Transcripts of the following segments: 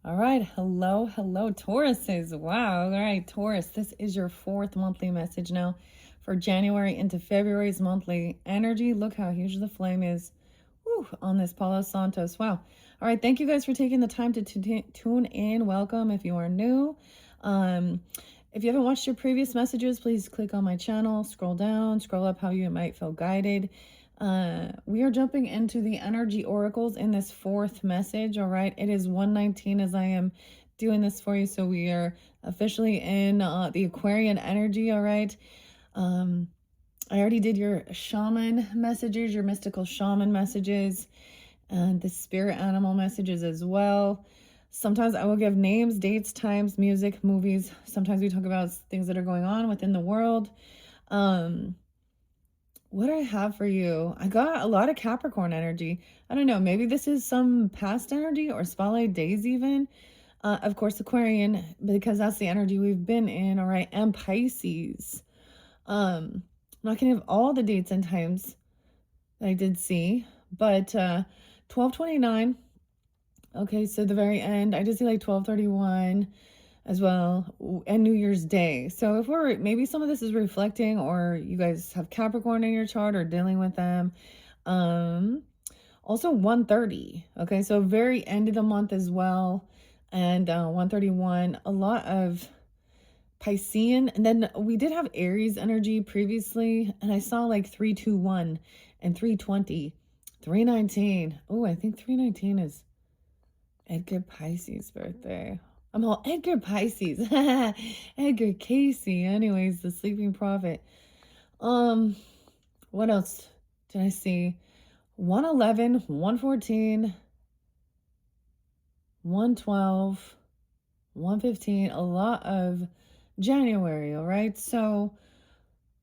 All right. Hello, Tauruses. Wow. All right, Taurus, this is your fourth monthly message now for January into February's monthly energy. Look how huge the flame is on this Palo Santos. Wow. All right. Thank you guys for taking the time to tune in. Welcome if you are new. If you haven't watched your previous messages, please click on my channel, scroll down, scroll up how you might feel guided. We are jumping into the energy oracles in this fourth message. All right, it is 1:19 as I am doing this for you, so we are officially in the Aquarian energy. All right. I already did your shaman messages, your mystical shaman messages, and the spirit animal messages as well. Sometimes I will give names, dates, times, music, movies. Sometimes we talk about things that are going on within the world. What do I have for you? I got a lot of Capricorn energy. I don't know. Maybe this is some past energy or spotlight days even. Of course, Aquarian, because that's the energy we've been in. All right. And Pisces. I'm not going to have all the dates and times that I did see, but 12/29. Okay. So the very end, I did see like 12/31 as well, and New Year's Day. So if we're, maybe some of this is reflecting, or you guys have Capricorn in your chart or dealing with them. Also 1:30. Okay, so very end of the month as well. And 1:31, a lot of Piscean. And then we did have Aries energy previously, and I saw like 321 and 320, 319. Oh, I think 319 is Edgar Pisces' birthday. I'm all Edgar Pisces. Edgar Casey. Anyways, the sleeping prophet. What else did I see? 111, 114, 112, 115. A lot of January, all right? So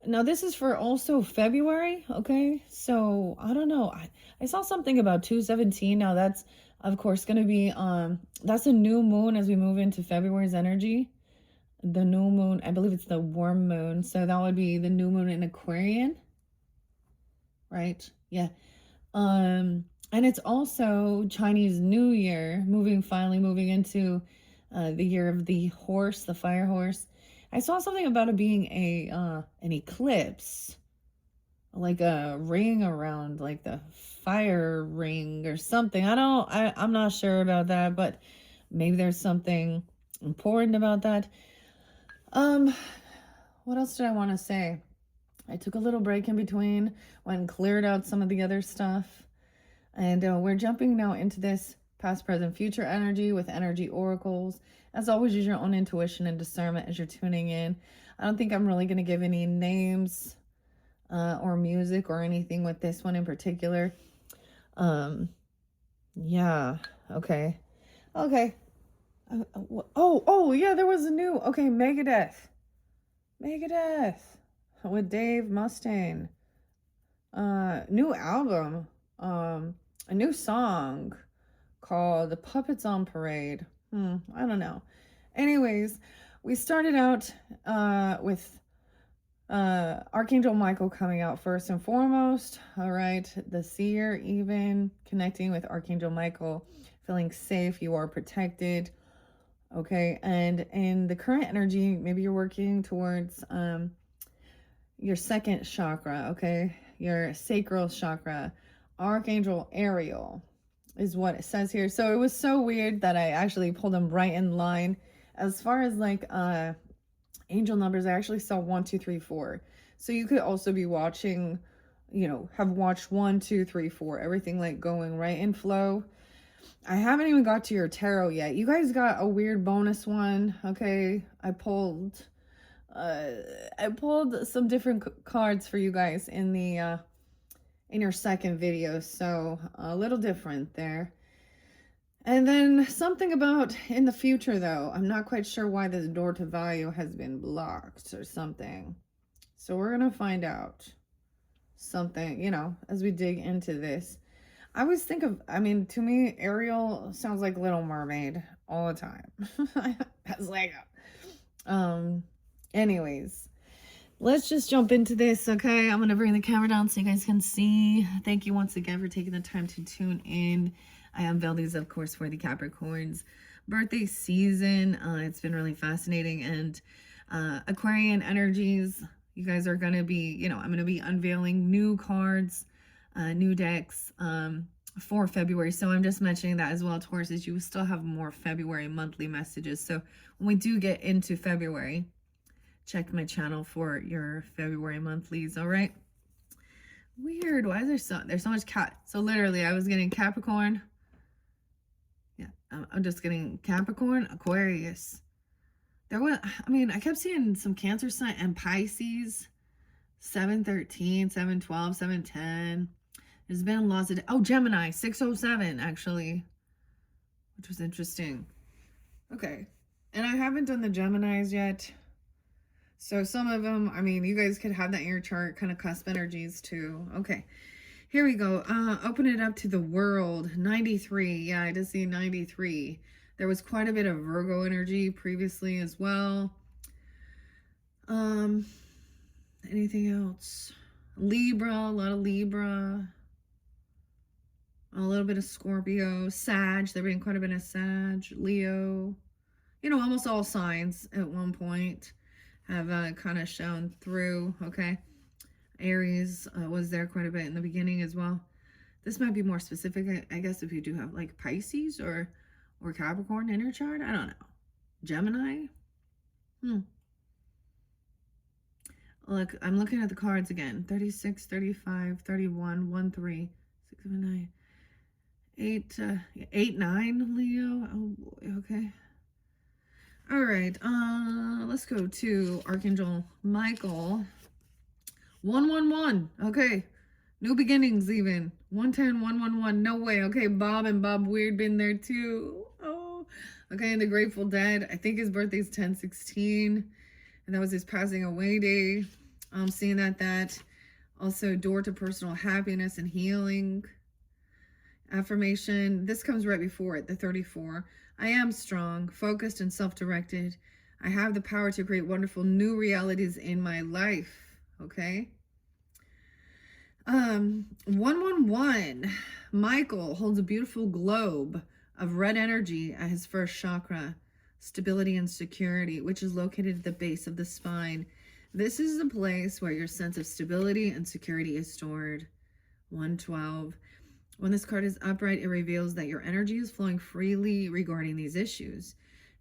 now this is for also February, okay? So I don't know. I saw something about 217. Now that's of course going to be that's a new moon as we move into February's energy. The new moon, I believe it's the warm moon. So that would be the new moon in Aquarian. Right? Yeah. And it's also Chinese New Year, finally moving into the year of the horse, the fire horse. I saw something about it being an eclipse, like a ring around, like the fire ring or something. I'm not sure about that, but maybe there's something important about that. What else did I want to say? I took a little break in between, went and cleared out some of the other stuff. And we're jumping now into this past, present, future energy with energy oracles. As always, use your own intuition and discernment as you're tuning in. I don't think I'm really going to give any names or music or anything with this one in particular. Yeah. Okay. Oh, yeah, there was a new, okay, Megadeth with Dave Mustaine. New album. A new song called Puppets on Parade. I don't know. Anyways, we started out with Archangel Michael coming out first and foremost. All right, the seer, even connecting with Archangel Michael, feeling safe, you are protected. Okay, and in the current energy, maybe you're working towards your second chakra, okay, your sacral chakra. Archangel Ariel is what it says here. So it was so weird that I actually pulled them right in line. As far as like angel numbers, I actually saw 1, 2, 3, 4. So you could also be watching, have watched 1, 2, 3, 4, everything like going right in flow. I haven't even got to your tarot yet. You guys got a weird bonus one. Okay, I pulled some different cards for you guys in the in your second video, so a little different there. And then something about in the future, though. I'm not quite sure why this door to value has been blocked or something. So we're going to find out something, as we dig into this. I always think of, to me, Ariel sounds like Little Mermaid all the time. As Lego. Anyways, let's just jump into this, okay? I'm going to bring the camera down so you guys can see. Thank you once again for taking the time to tune in. I unveil these, of course, for the Capricorns birthday season. It's been really fascinating. And Aquarian energies, you guys are going to be, I'm going to be unveiling new cards, new decks for February. So I'm just mentioning that as well, Tauruses. You will still have more February monthly messages. So when we do get into February, check my channel for your February monthlies, all right? Weird. Why is there's so much cat? So literally, I was getting Capricorn. Yeah, I'm just getting Capricorn, Aquarius. I kept seeing some Cancer sign and Pisces, 713, 712, 710. There's been lots of, Gemini, 607, actually, which was interesting. Okay, and I haven't done the Geminis yet. So some of them, you guys could have that in your chart, kind of cusp energies too. Okay, here we go. Open it up to the world. 93. Yeah, I just see 93. There was quite a bit of Virgo energy previously as well. Anything else? Libra, a lot of Libra. A little bit of Scorpio. Sag, there being quite a bit of Sag. Leo. Almost all signs at one point have kind of shown through. Okay, Aries was there quite a bit in the beginning as well. This might be more specific, I guess, if you do have like Pisces or Capricorn in your chart. I don't know. Gemini. Look, I'm looking at the cards again. 36, 35, 31, 1, 3, 6, 7, 9, 8, 9, Leo. Oh boy, okay. All right, let's go to Archangel Michael. 111. Okay, new beginnings even. 110, 111. No way. Okay, Bob and Bob Weird been there too. Oh, okay. And the Grateful Dead. I think his birthday's 10/16, and that was his passing away day. I'm seeing that. Also, door to personal happiness and healing. Affirmation. This comes right before it. The 34. I am strong, focused, and self-directed. I have the power to create wonderful new realities in my life. Okay. 111. Michael holds a beautiful globe of red energy at his first chakra, stability and security, which is located at the base of the spine. This is the place where your sense of stability and security is stored. 112. When this card is upright, it reveals that your energy is flowing freely regarding these issues.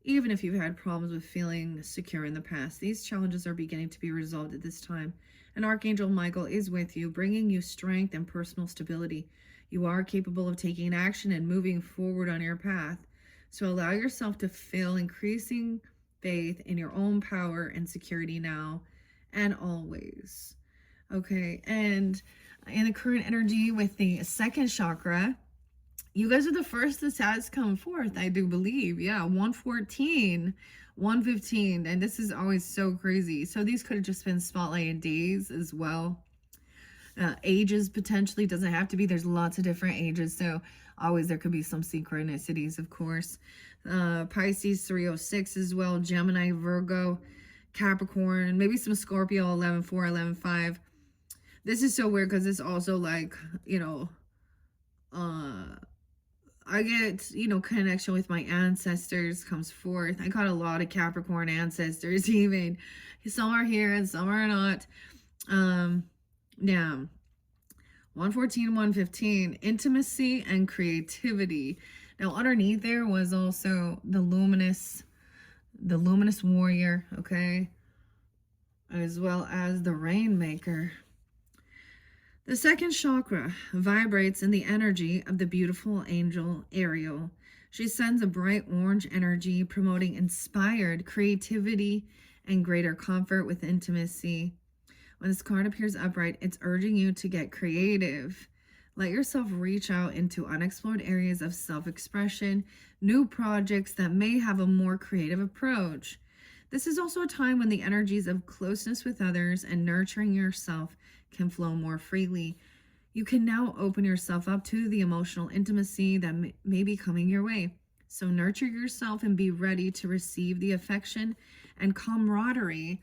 Even if you've had problems with feeling secure in the past, these challenges are beginning to be resolved at this time. And Archangel Michael is with you, bringing you strength and personal stability. You are capable of taking action and moving forward on your path. So allow yourself to feel increasing faith in your own power and security now and always. Okay, and in the current energy with the second chakra, you guys are the first that has come forth, I do believe. Yeah, 114, 115, and this is always so crazy. So these could have just been spotlighted days as well. Ages potentially, doesn't have to be. There's lots of different ages, so always there could be some synchronicities, of course. Pisces 306 as well, Gemini, Virgo, Capricorn, maybe some Scorpio 11-4, 11-5. This is so weird because it's also like, I get, connection with my ancestors comes forth. I got a lot of Capricorn ancestors even. Some are here and some are not. Yeah. 114, 115, intimacy and creativity. Now underneath there was also the luminous warrior, okay? As well as the rainmaker. The second chakra vibrates in the energy of the beautiful angel Ariel. She sends a bright orange energy promoting inspired creativity and greater comfort with intimacy. When this card appears upright, it's urging you to get creative. Let yourself reach out into unexplored areas of self-expression, new projects that may have a more creative approach. This is also a time when the energies of closeness with others and nurturing yourself can flow more freely. You can now open yourself up to the emotional intimacy that may be coming your way. So nurture yourself and be ready to receive the affection and camaraderie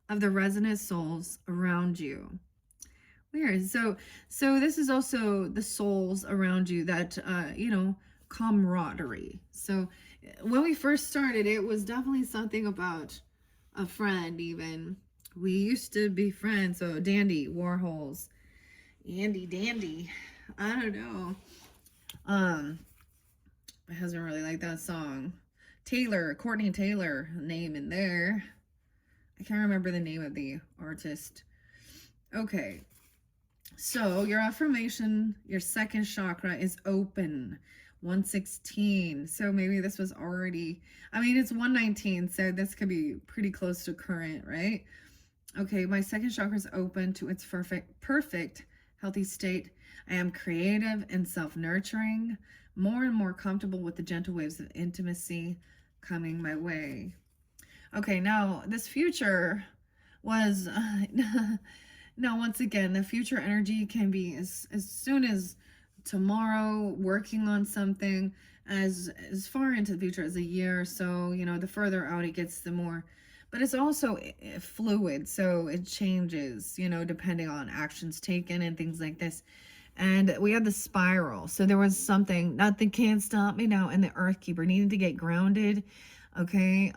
of the resonant souls around you. Weird. So this is also the souls around you that, camaraderie. So when we first started, it was definitely something about a friend. Even we used to be friends. So Dandy Warhols, Andy Dandy. I don't know. My husband really liked that song. Taylor, Courtney Taylor, name in there. I can't remember the name of the artist. Okay, so your affirmation, your second chakra is open. 116. So maybe this was already, I mean, it's 119, so this could be pretty close to current, right? Okay, my second chakra is open to its perfect healthy state. I am creative and self-nurturing, more and more comfortable with the gentle waves of intimacy coming my way. Okay, now this future was now once again, the future energy can be as soon as tomorrow, working on something, as far into the future as a year or so. You know, the further out it gets, the more, but it's also fluid, so it changes, you know, depending on actions taken and things like this. And we had the spiral, so there was something, nothing can stop me now, and the earth keeper needed to get grounded. Okay,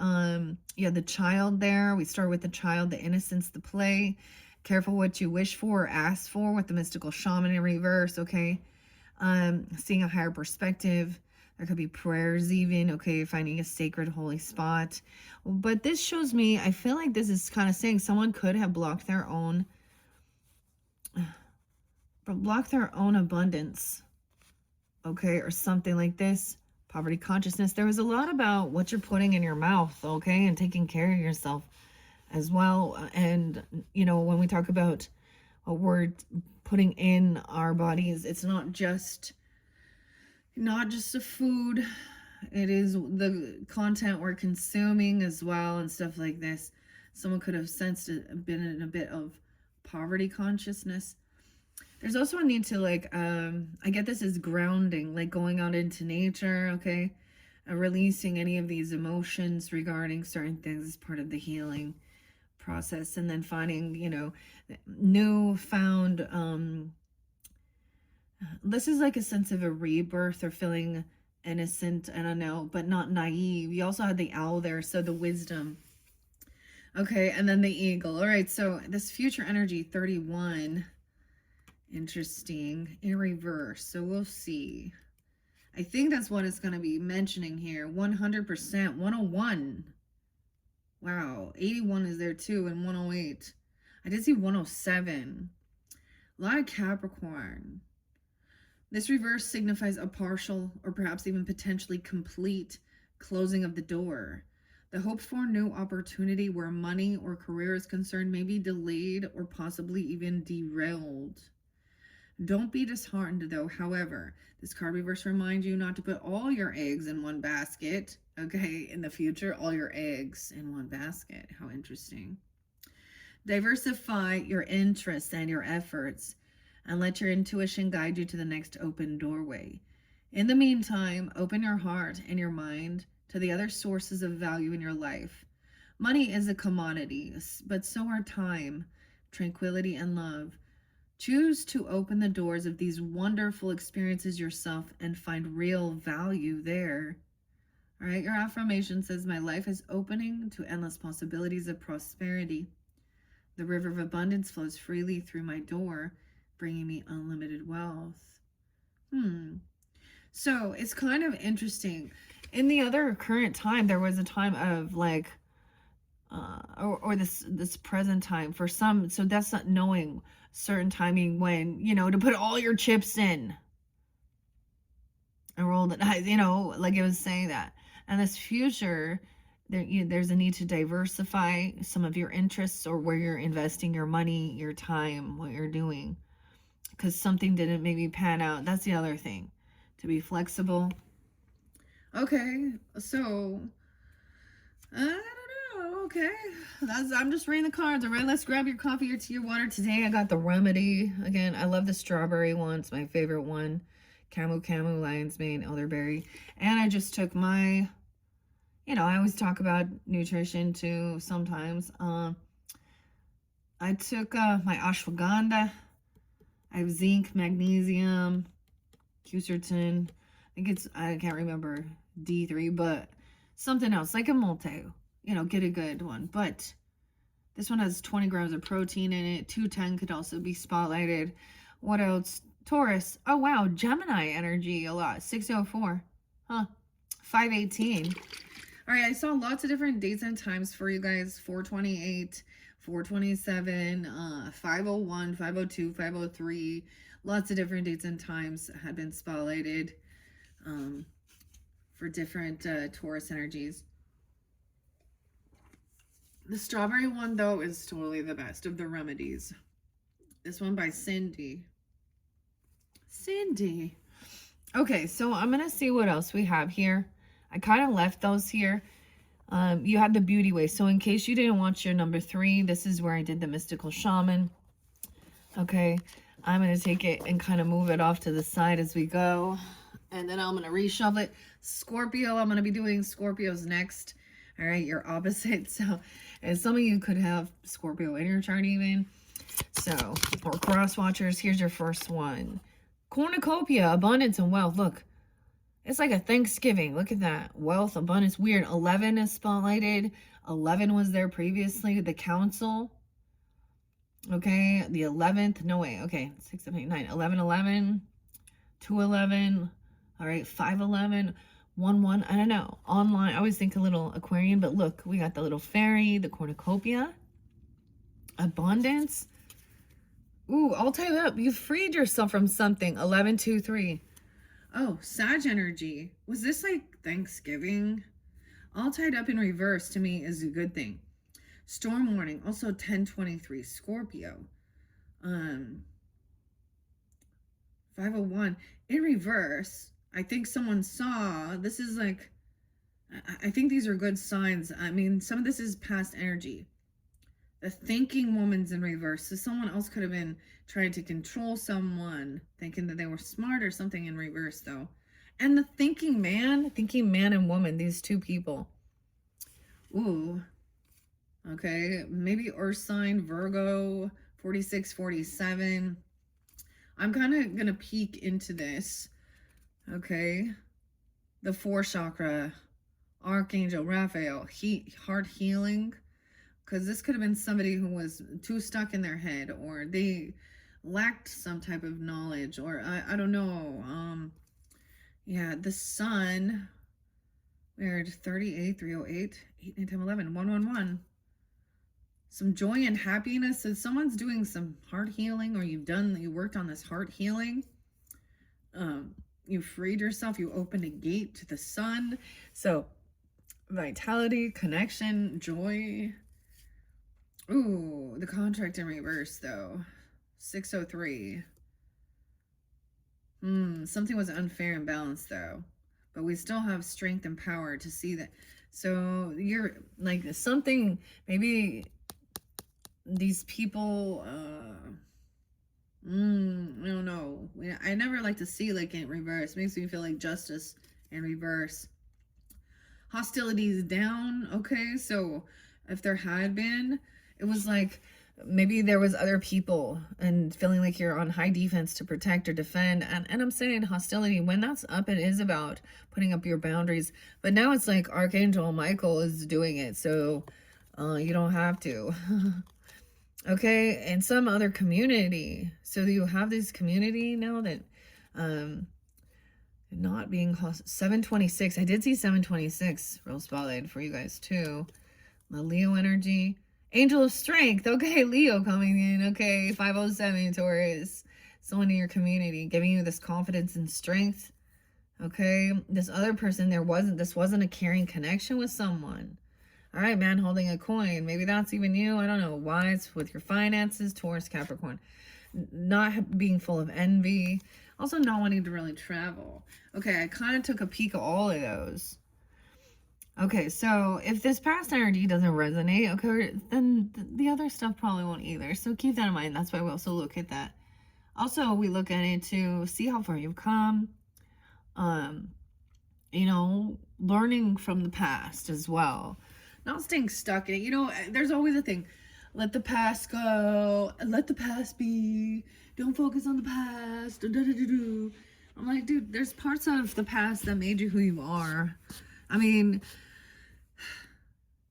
you had the child there. We start with the child, the innocence, the play. Careful what you wish for or ask for with the mystical shaman in reverse. Okay, seeing a higher perspective. There could be prayers even, okay, finding a sacred holy spot. But this shows me, I feel like this is kind of saying someone could have blocked their own abundance, okay, or something like this. Poverty consciousness. There was a lot about what you're putting in your mouth, okay, and taking care of yourself as well. And, you know, when we talk about what we're putting in our bodies, it's not just the food, it is the content we're consuming as well and stuff like this. Someone could have sensed been in a bit of poverty consciousness. There's also a need to, like, I get this as grounding, like going out into nature, okay? Releasing any of these emotions regarding certain things as part of the healing process. And then finding, you know, newfound, this is like a sense of a rebirth or feeling innocent, I don't know, but not naive. You also had the owl there, so the wisdom. Okay, and then the eagle. All right, so this future energy, 31. Interesting. In reverse. So we'll see. I think that's what it's going to be mentioning here. 100%. 101. Wow. 81 is there too. And 108. I did see 107. A lot of Capricorn. This reverse signifies a partial or perhaps even potentially complete closing of the door. The hoped for new opportunity where money or career is concerned may be delayed or possibly even derailed. Don't be disheartened though. However, this card reverse reminds you not to put all your eggs in one basket. Okay, in the future, all your eggs in one basket. How interesting. Diversify your interests and your efforts and let your intuition guide you to the next open doorway. In the meantime, open your heart and your mind to the other sources of value in your life. Money is a commodity, but so are time, tranquility, and love. Choose to open the doors of these wonderful experiences yourself and find real value there. All right, your affirmation says, my life is opening to endless possibilities of prosperity. The river of abundance flows freely through my door, bringing me unlimited wealth. So it's kind of interesting. In the other current time, there was a time of like, or this present time for some. So that's not knowing certain timing when, you know, to put all your chips in and roll the dice, you know, like it was saying that. And this future, there's a need to diversify some of your interests or where you're investing your money, your time, what you're doing, because something didn't maybe pan out. That's the other thing, to be flexible. Okay, so I don't know. Okay, I'm just reading the cards. All right, let's grab your coffee or tea or water. Today I got the remedy. Again, I love the strawberry one. It's my favorite one. Camu, lion's mane, elderberry. And I just took my, you know, I always talk about nutrition too sometimes. I took my ashwagandha. I have zinc, magnesium, quercetin. think it's, I can't remember D3, but something else, like a multi, you know, get a good one. But this one has 20 grams of protein in it. 210 could also be spotlighted. What else? Taurus. Oh, wow. Gemini energy a lot. 604. Huh. 518. All right. I saw lots of different dates and times for you guys. 428, 427, 501, 502, 503. Lots of different dates and times had been spotlighted for different Taurus energies. The strawberry one, though, is totally the best of the remedies. This one by Cindy. Cindy. Okay, so I'm going to see what else we have here. I kind of left those here. You have the Beauty Way. So in case you didn't watch your number 3, this is where I did the Mystical Shaman. Okay, I'm going to take it and kind of move it off to the side as we go. And then I'm going to reshuffle it. Scorpio, I'm going to be doing Scorpios next. All right, your opposite. So, and some of you could have Scorpio in your chart even. So, or cross watchers, here's your first one. Cornucopia, abundance and wealth. Look, it's like a Thanksgiving. Look at that. Wealth, abundance, weird. 11 is spotlighted. 11 was there previously. The council. Okay, the 11th. No way. Okay, 6, 7, 8, 9. 11, 11. 2, 11. All right, 5, 11. 1, 1, I don't know. Online, I always think a little Aquarian, but look, we got the little fairy, the cornucopia, abundance. Ooh, I'll tie it up. You freed yourself from something. 11, 2, 3. Oh, Sag energy. Was this like Thanksgiving? All tied up in reverse to me is a good thing. Storm warning. Also 1023. Scorpio. 501. In reverse. I think someone saw, this is like, I think these are good signs. I mean, some of this is past energy. The thinking woman's in reverse. So someone else could have been trying to control someone, thinking that they were smart or something in reverse though. And the thinking man and woman, these two people. Ooh. Okay, maybe Earth sign, Virgo, 46, 47. I'm kind of going to peek into this. Okay, the 4 chakra, Archangel Raphael, heart healing, because this could have been somebody who was too stuck in their head, or they lacked some type of knowledge, or I don't know. Yeah, the sun, weird, 38, 308, 8, 9, 10, 11, 111. Some joy and happiness. So someone's doing some heart healing, or you worked on this heart healing. You freed yourself. You opened a gate to the sun. So vitality, connection, joy. Ooh, the contract in reverse though. 603. Something was unfair and balanced though. But we still have strength and power to see that. So you're like something, maybe these people, I don't know. I never like to see like in reverse. Makes me feel like justice in reverse. Hostilities down. Okay, so if there had been, it was like maybe there was other people and feeling like you're on high defense to protect or defend. And I'm saying hostility, when that's up, it is about putting up your boundaries. But now it's like Archangel Michael is doing it, so you don't have to. Okay, and some other community. So you have this community now that not being 726. I did see 726 real spotlight for you guys too. The Leo energy. Angel of Strength. Okay, Leo coming in. Okay, 507 Taurus. Someone in your community giving you this confidence and strength. Okay, this other person, this wasn't a caring connection with someone. All right, man holding a coin. Maybe that's even you. I don't know why. It's with your finances, Taurus, Capricorn. Not being full of envy. Also not wanting to really travel. Okay, I kind of took a peek at all of those. Okay, so if this past energy doesn't resonate, okay, then the other stuff probably won't either. So keep that in mind. That's why we also look at that. Also, we look at it to see how far you've come. You know, learning from the past as well. Not staying stuck in it. You know, there's always a thing. Let the past go. Let the past be. Don't focus on the past. I'm like, dude, there's parts of the past that made you who you are. I mean,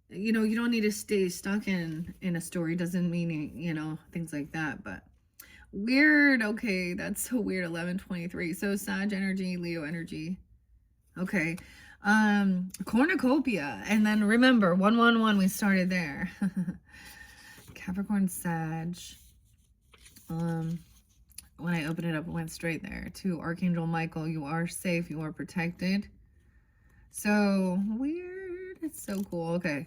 you know, you don't need to stay stuck in a story. Doesn't mean, you know, things like that. But weird. Okay, that's so weird. 11:23. So Sag energy, Leo energy. Okay. Cornucopia. And then remember, 111, we started there. Capricorn, Sag. When I opened it up, it went straight there to Archangel Michael. You are safe. You are protected. So weird. It's so cool. Okay.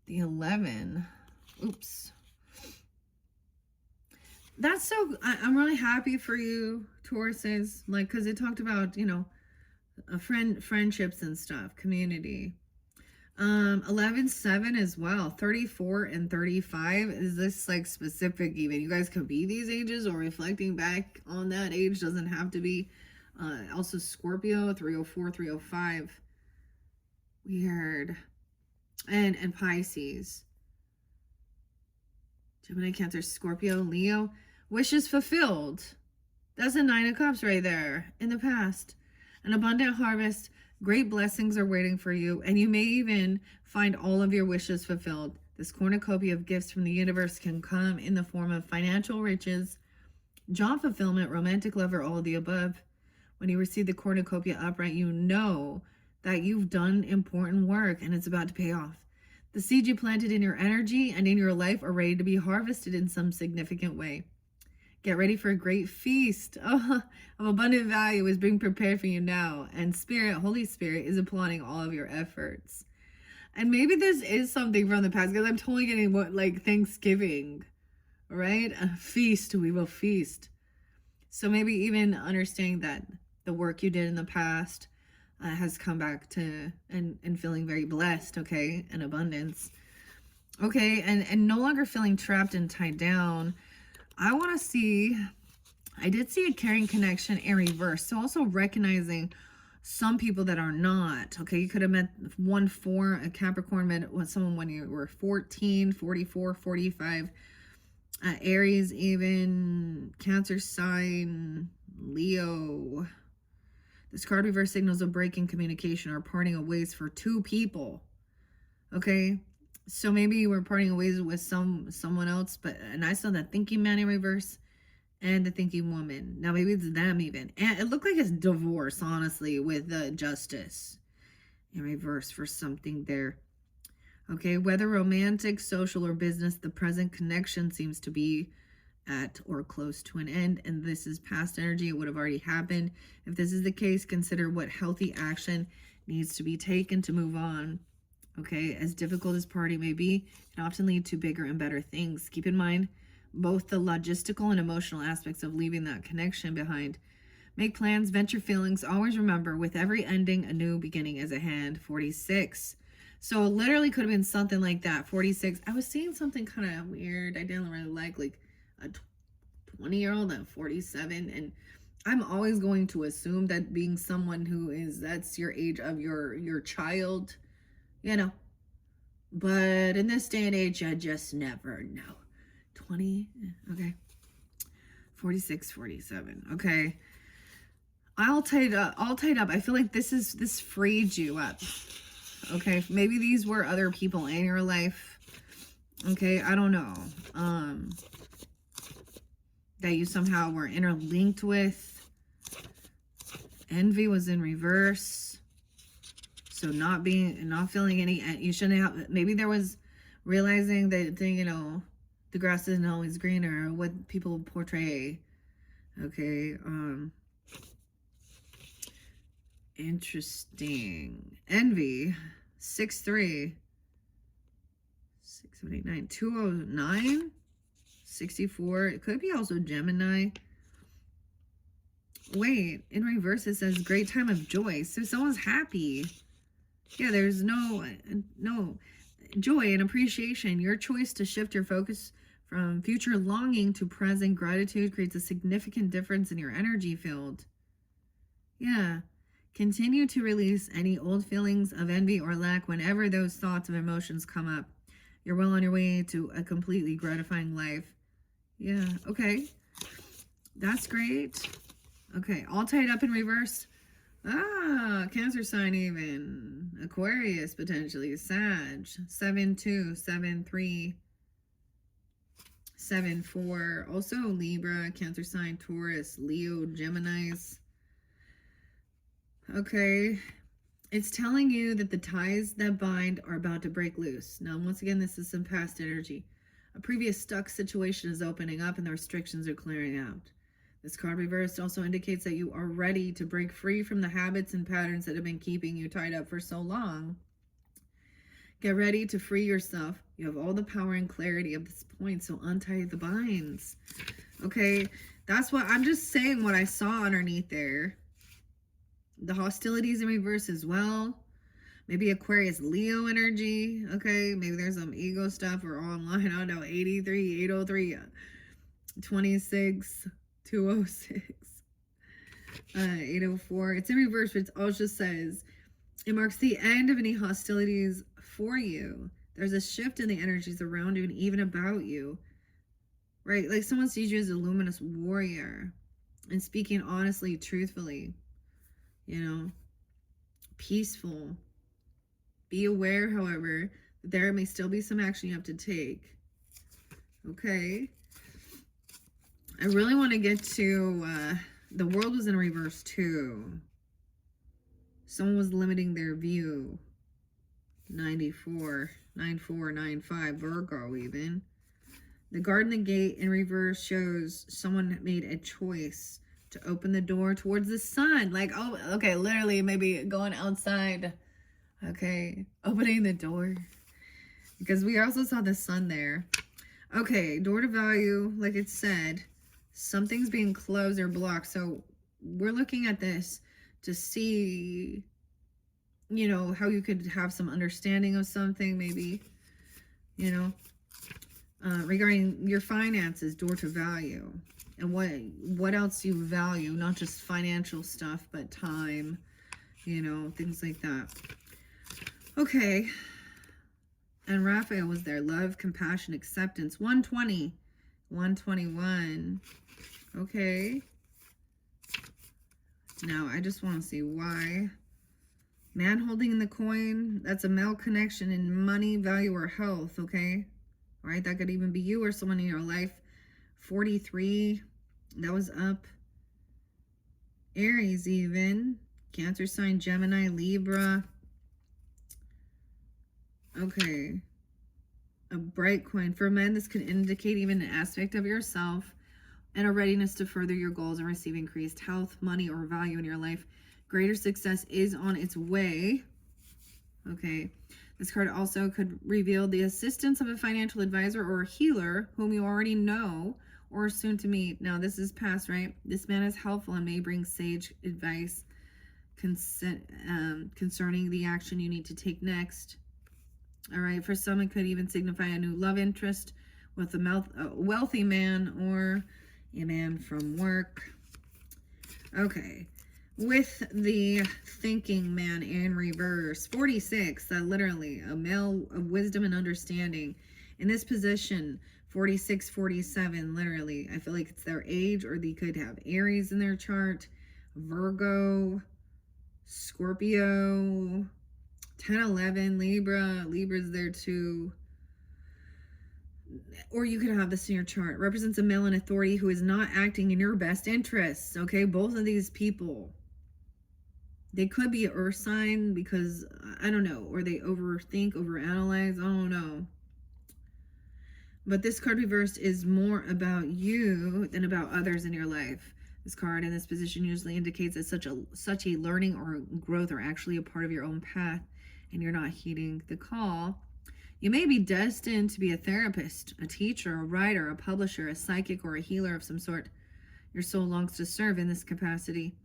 The 11. Oops. That's so, I'm really happy for you, Tauruses. Like, because it talked about, you know, friendships and stuff, community. 11:7 as well. 34 and 35. Is this like specific even? You guys could be these ages, or reflecting back on that age doesn't have to be. Also Scorpio, 304, 305. Weird. And Pisces. Gemini, Cancer, Scorpio, Leo. Wishes fulfilled. That's a 9 of Cups right there in the past. An abundant harvest. Great blessings are waiting for you, and you may even find all of your wishes fulfilled. This cornucopia of gifts from the universe can come in the form of financial riches, job fulfillment, romantic love, or all of the above. When you receive the cornucopia upright, you know that you've done important work and it's about to pay off. The seeds you planted in your energy and in your life are ready to be harvested in some significant way. Get ready for a great feast of abundant value is being prepared for you now. And Spirit, Holy Spirit, is applauding all of your efforts. And maybe this is something from the past, because I'm totally getting what, like Thanksgiving, right? A feast, we will feast. So maybe even understanding that the work you did in the past has come back to, and feeling very blessed, okay? And abundance. Okay, and no longer feeling trapped and tied down. I want to see, I did see a caring connection in reverse. So also recognizing some people that are not. Okay, you could have met 1-4, a Capricorn met someone when you were 14, 44, 45. Aries even, Cancer sign, Leo. This card reverse signals a break in communication or parting of ways for two people. Okay, so maybe you were parting ways with someone else, and I saw that thinking man in reverse and the thinking woman. Now maybe it's them even. And it looked like it's divorce, honestly, with the justice in reverse for something there. Okay, whether romantic, social, or business, the present connection seems to be at or close to an end, and this is past energy. It would have already happened. If this is the case, consider what healthy action needs to be taken to move on. Okay, as difficult as parting may be, it can often lead to bigger and better things. Keep in mind both the logistical and emotional aspects of leaving that connection behind. Make plans, vent your feelings. Always remember, with every ending, a new beginning is at hand. 46. So it literally could have been something like that. 46. I was seeing something kind of weird. I didn't really like a 20-year-old at 47. And I'm always going to assume that being someone who is, that's your age of your child, you know. But in this day and age, I just never know. 20, okay. 46, 47, okay. All tied up. I feel like this freed you up. Okay, maybe these were other people in your life. Okay, I don't know. That you somehow were interlinked with. Envy was in reverse. So not feeling any, you shouldn't have, maybe there was realizing that, you know, the grass isn't always greener, what people portray. Okay, interesting. Envy, 6-3, 6, 7, 8, 9, 209, 64. It could be also Gemini. Wait, in reverse it says great time of joy. So someone's happy. Yeah, there's no joy and appreciation. Your choice to shift your focus from future longing to present gratitude creates a significant difference in your energy field. Yeah. Continue to release any old feelings of envy or lack whenever those thoughts and emotions come up. You're well on your way to a completely gratifying life. Yeah, okay. That's great. Okay, all tied up in reverse. Ah, Cancer sign even. Aquarius potentially. Sag. 7-2, 7-3, 7-4. Also Libra, Cancer sign, Taurus, Leo, Geminis. Okay. It's telling you that the ties that bind are about to break loose. Now, once again, this is some past energy. A previous stuck situation is opening up and the restrictions are clearing out. This card reversed also indicates that you are ready to break free from the habits and patterns that have been keeping you tied up for so long. Get ready to free yourself. You have all the power and clarity of this point, so untie the binds. Okay, that's what I'm just saying, what I saw underneath there. The hostilities in reverse as well. Maybe Aquarius Leo energy. Okay, maybe there's some ego stuff or online. I don't know. 83, 803, 26, 206, 804. It's in reverse, but it also says it marks the end of any hostilities for you. There's a shift in the energies around you and even about you. Right? Like someone sees you as a luminous warrior and speaking honestly, truthfully. You know, peaceful. Be aware, however, that there may still be some action you have to take. Okay. I really want to get to, the world was in reverse too. Someone was limiting their view. 94, 94, 95, Virgo even. The Garden and Gate in reverse shows someone made a choice to open the door towards the sun. Like, oh, okay, literally maybe going outside. Okay, opening the door. Because we also saw the sun there. Okay, door to value, like it said, something's being closed or blocked. So we're looking at this to see, you know, how you could have some understanding of something, maybe, you know, regarding your finances, door to value. And what else you value, not just financial stuff, but time, you know, things like that. Okay. And Raphael was there. Love, compassion, acceptance. 120. 121. Okay. Now, I just want to see why. Man holding the coin. That's a male connection in money, value, or health. Okay. All right. That could even be you or someone in your life. 43. That was up. Aries even. Cancer sign, Gemini, Libra. Okay. A bright coin. For men, this could indicate even an aspect of yourself and a readiness to further your goals and receive increased health, money, or value in your life. Greater success is on its way. Okay. This card also could reveal the assistance of a financial advisor or a healer whom you already know or are soon to meet. Now, this is past, right? This man is helpful and may bring sage advice concerning the action you need to take next. All right. For some, it could even signify a new love interest with a wealthy man or a man from work. Okay. With the thinking man in reverse, 46, literally a male of wisdom and understanding. In this position, 46, 47, literally, I feel like it's their age, or they could have Aries in their chart, Virgo, Scorpio, 10, 11, Libra. Libra's there too. Or you could have this in your chart. It represents a male in authority who is not acting in your best interests. Okay, both of these people. They could be an earth sign because, I don't know, or they overthink, overanalyze, I don't know. But this card reversed is more about you than about others in your life. This card in this position usually indicates that such a learning or growth are actually a part of your own path and you're not heeding the call. You may be destined to be a therapist, a teacher, a writer, a publisher, a psychic, or a healer of some sort. Your soul longs to serve in this capacity,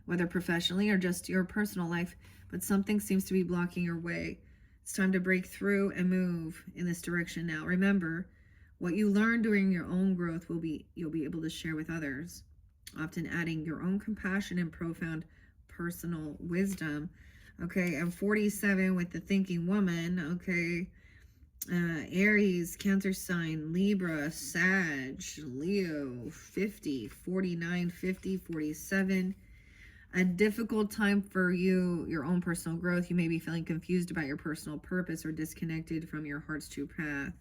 whether professionally or just your personal life, but something seems to be blocking your way. It's time to break through and move in this direction now. Remember, what you learn during your own growth you'll be able to share with others, often adding your own compassion and profound personal wisdom. Okay, and 47 with the thinking woman. Okay, Aries, Cancer sign, Libra, Sag, Leo, 50, 49, 50, 47. A difficult time for you, your own personal growth. You may be feeling confused about your personal purpose or disconnected from your heart's true path.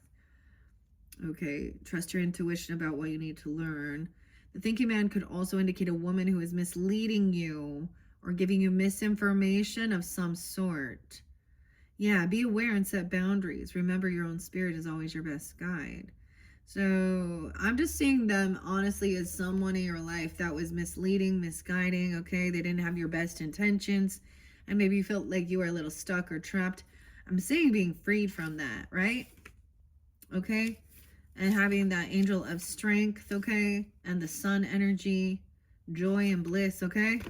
Okay, trust your intuition about what you need to learn. The thinking man could also indicate a woman who is misleading you or giving you misinformation of some sort. Yeah, be aware and set boundaries. Remember, your own spirit is always your best guide. So I'm just seeing them honestly as someone in your life that was misleading, misguiding. Okay, they didn't have your best intentions, and maybe you felt like you were a little stuck or trapped. I'm saying being freed from that, right? Okay, and having that angel of strength, okay, and the sun energy, joy and bliss, okay?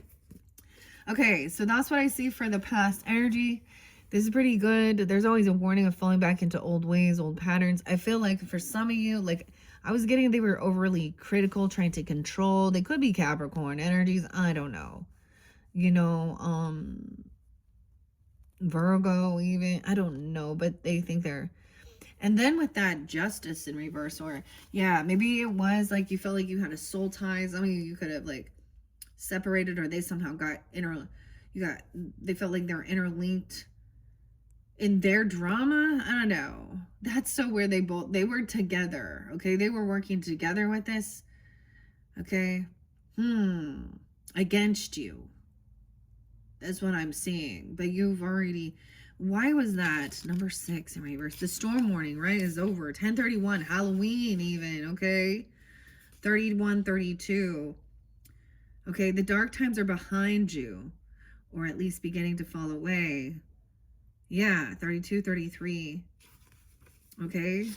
Okay, so that's what I see for the past energy. This is pretty good. There's always a warning of falling back into old ways, old patterns. I feel like for some of you, like I was getting, they were overly critical, trying to control. They could be Capricorn energies. I don't know. You know, Virgo even. I don't know, but they think they're. And then with that justice in reverse, or yeah, maybe it was like you felt like you had a soul ties. I mean, you could have like separated, or they somehow got they felt like they were interlinked in their drama. I don't know. That's so weird. They were together. Okay, they were working together with this. Okay, against you. That's what I'm seeing. But you've already. Why was that number 6 in reverse? The storm warning, right, is over. 10:31, Halloween even. Okay, 31:32. Okay, the dark times are behind you, or at least beginning to fall away. Yeah, 32:33. Okay.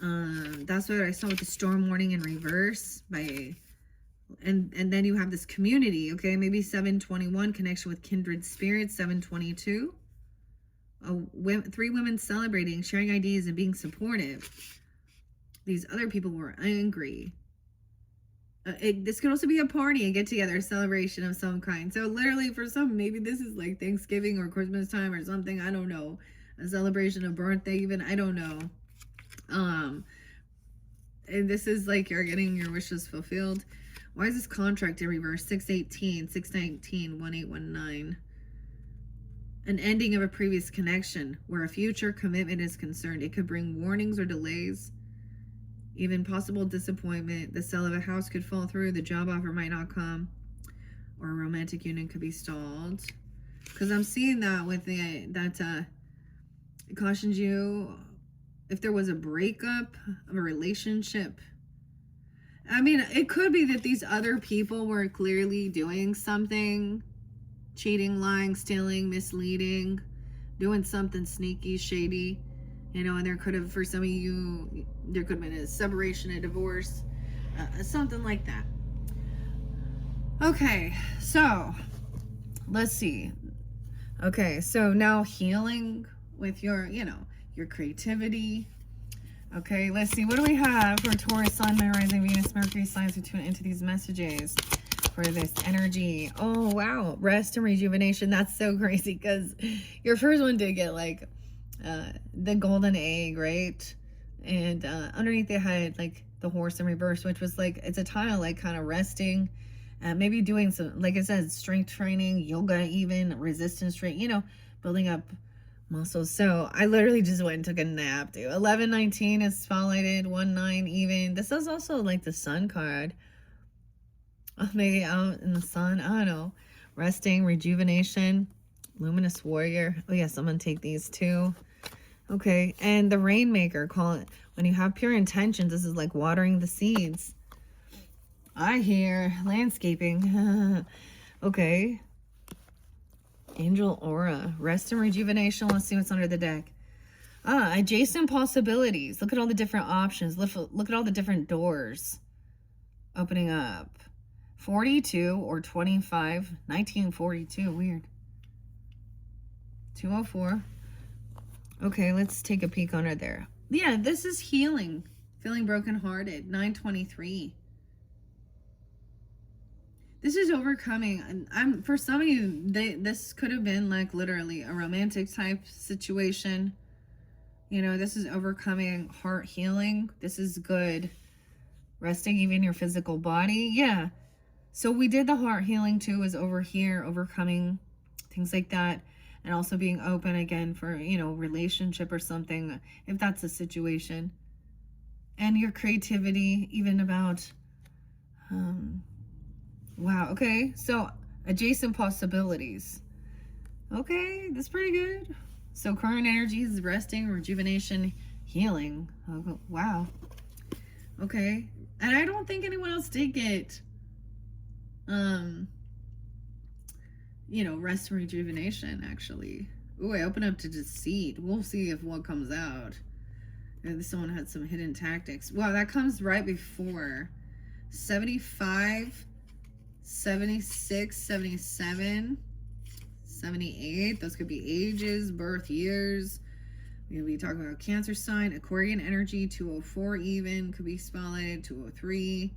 That's what I saw with the storm warning in reverse. And then you have this community, okay? Maybe 7:21, connection with kindred spirits, 7:22. 3 women celebrating, sharing ideas, and being supportive. These other people were angry. This could also be a party, a get-together, a celebration of some kind. So literally for some, maybe this is like Thanksgiving or Christmas time or something. I don't know. A celebration of birthday even. I don't know. And this is like you're getting your wishes fulfilled. Why is this contract in reverse? 6:18, 6:19, 1:819. An ending of a previous connection where a future commitment is concerned. It could bring warnings or delays, even possible disappointment. The sale of a house could fall through. The job offer might not come, or a romantic union could be stalled. Because I'm seeing that with it cautions you if there was a breakup of a relationship. I mean, it could be that these other people were clearly doing something, cheating, lying, stealing, misleading, doing something sneaky, shady, and there could have, for some of you, there could have been a separation, a divorce, something like that. Okay, so let's see. Okay, so now healing with your creativity. Okay, let's see. What do we have for Taurus, Sun, Moon, Rising, Venus, Mercury signs who tune into these messages for this energy? Oh, wow. Rest and rejuvenation. That's so crazy because your first one did get like the golden egg, right? And underneath it had like the horse in reverse, which was like, it's a tile like kind of resting. Maybe doing some, like it says, strength training, yoga even, resistance training, building up muscles. So I literally just went and took a nap, dude. 11:19 is spotlighted, 1:9 even. This is also like the sun card. Maybe out in the sun. I don't know. Resting, rejuvenation, luminous warrior. Oh yeah, someone take these too. Okay, and the rainmaker. Call it when you have pure intentions. This is like watering the seeds. I hear landscaping. Okay. Angel aura, rest and rejuvenation. Let's see what's under the deck. Adjacent possibilities. Look at all the different options. Look at all the different doors opening up. 42 or 25. 1942. Weird. 204. Okay, let's take a peek under there. Yeah, this is healing. Feeling brokenhearted. 923. This is overcoming. I'm for some of you, this could have been like literally a romantic type situation. You know, this is overcoming heart healing. This is good. Resting even your physical body. Yeah. So we did the heart healing too, is over here, overcoming things like that. And also being open again for, you know, relationship or something, if that's a situation. And your creativity, even about, wow, okay. So adjacent possibilities. Okay, that's pretty good. So current energy is resting, rejuvenation, healing. Oh, wow. Okay. And I don't think anyone else did get, you know, rest and rejuvenation, actually. Ooh, I open up to deceit. We'll see if what comes out. If someone had some hidden tactics. Wow, that comes right before. 75, 76, 77, 78. Those could be ages, birth years. We could be talking about Cancer sign, Aquarian energy, 204 even. Could be spotlighted, 203.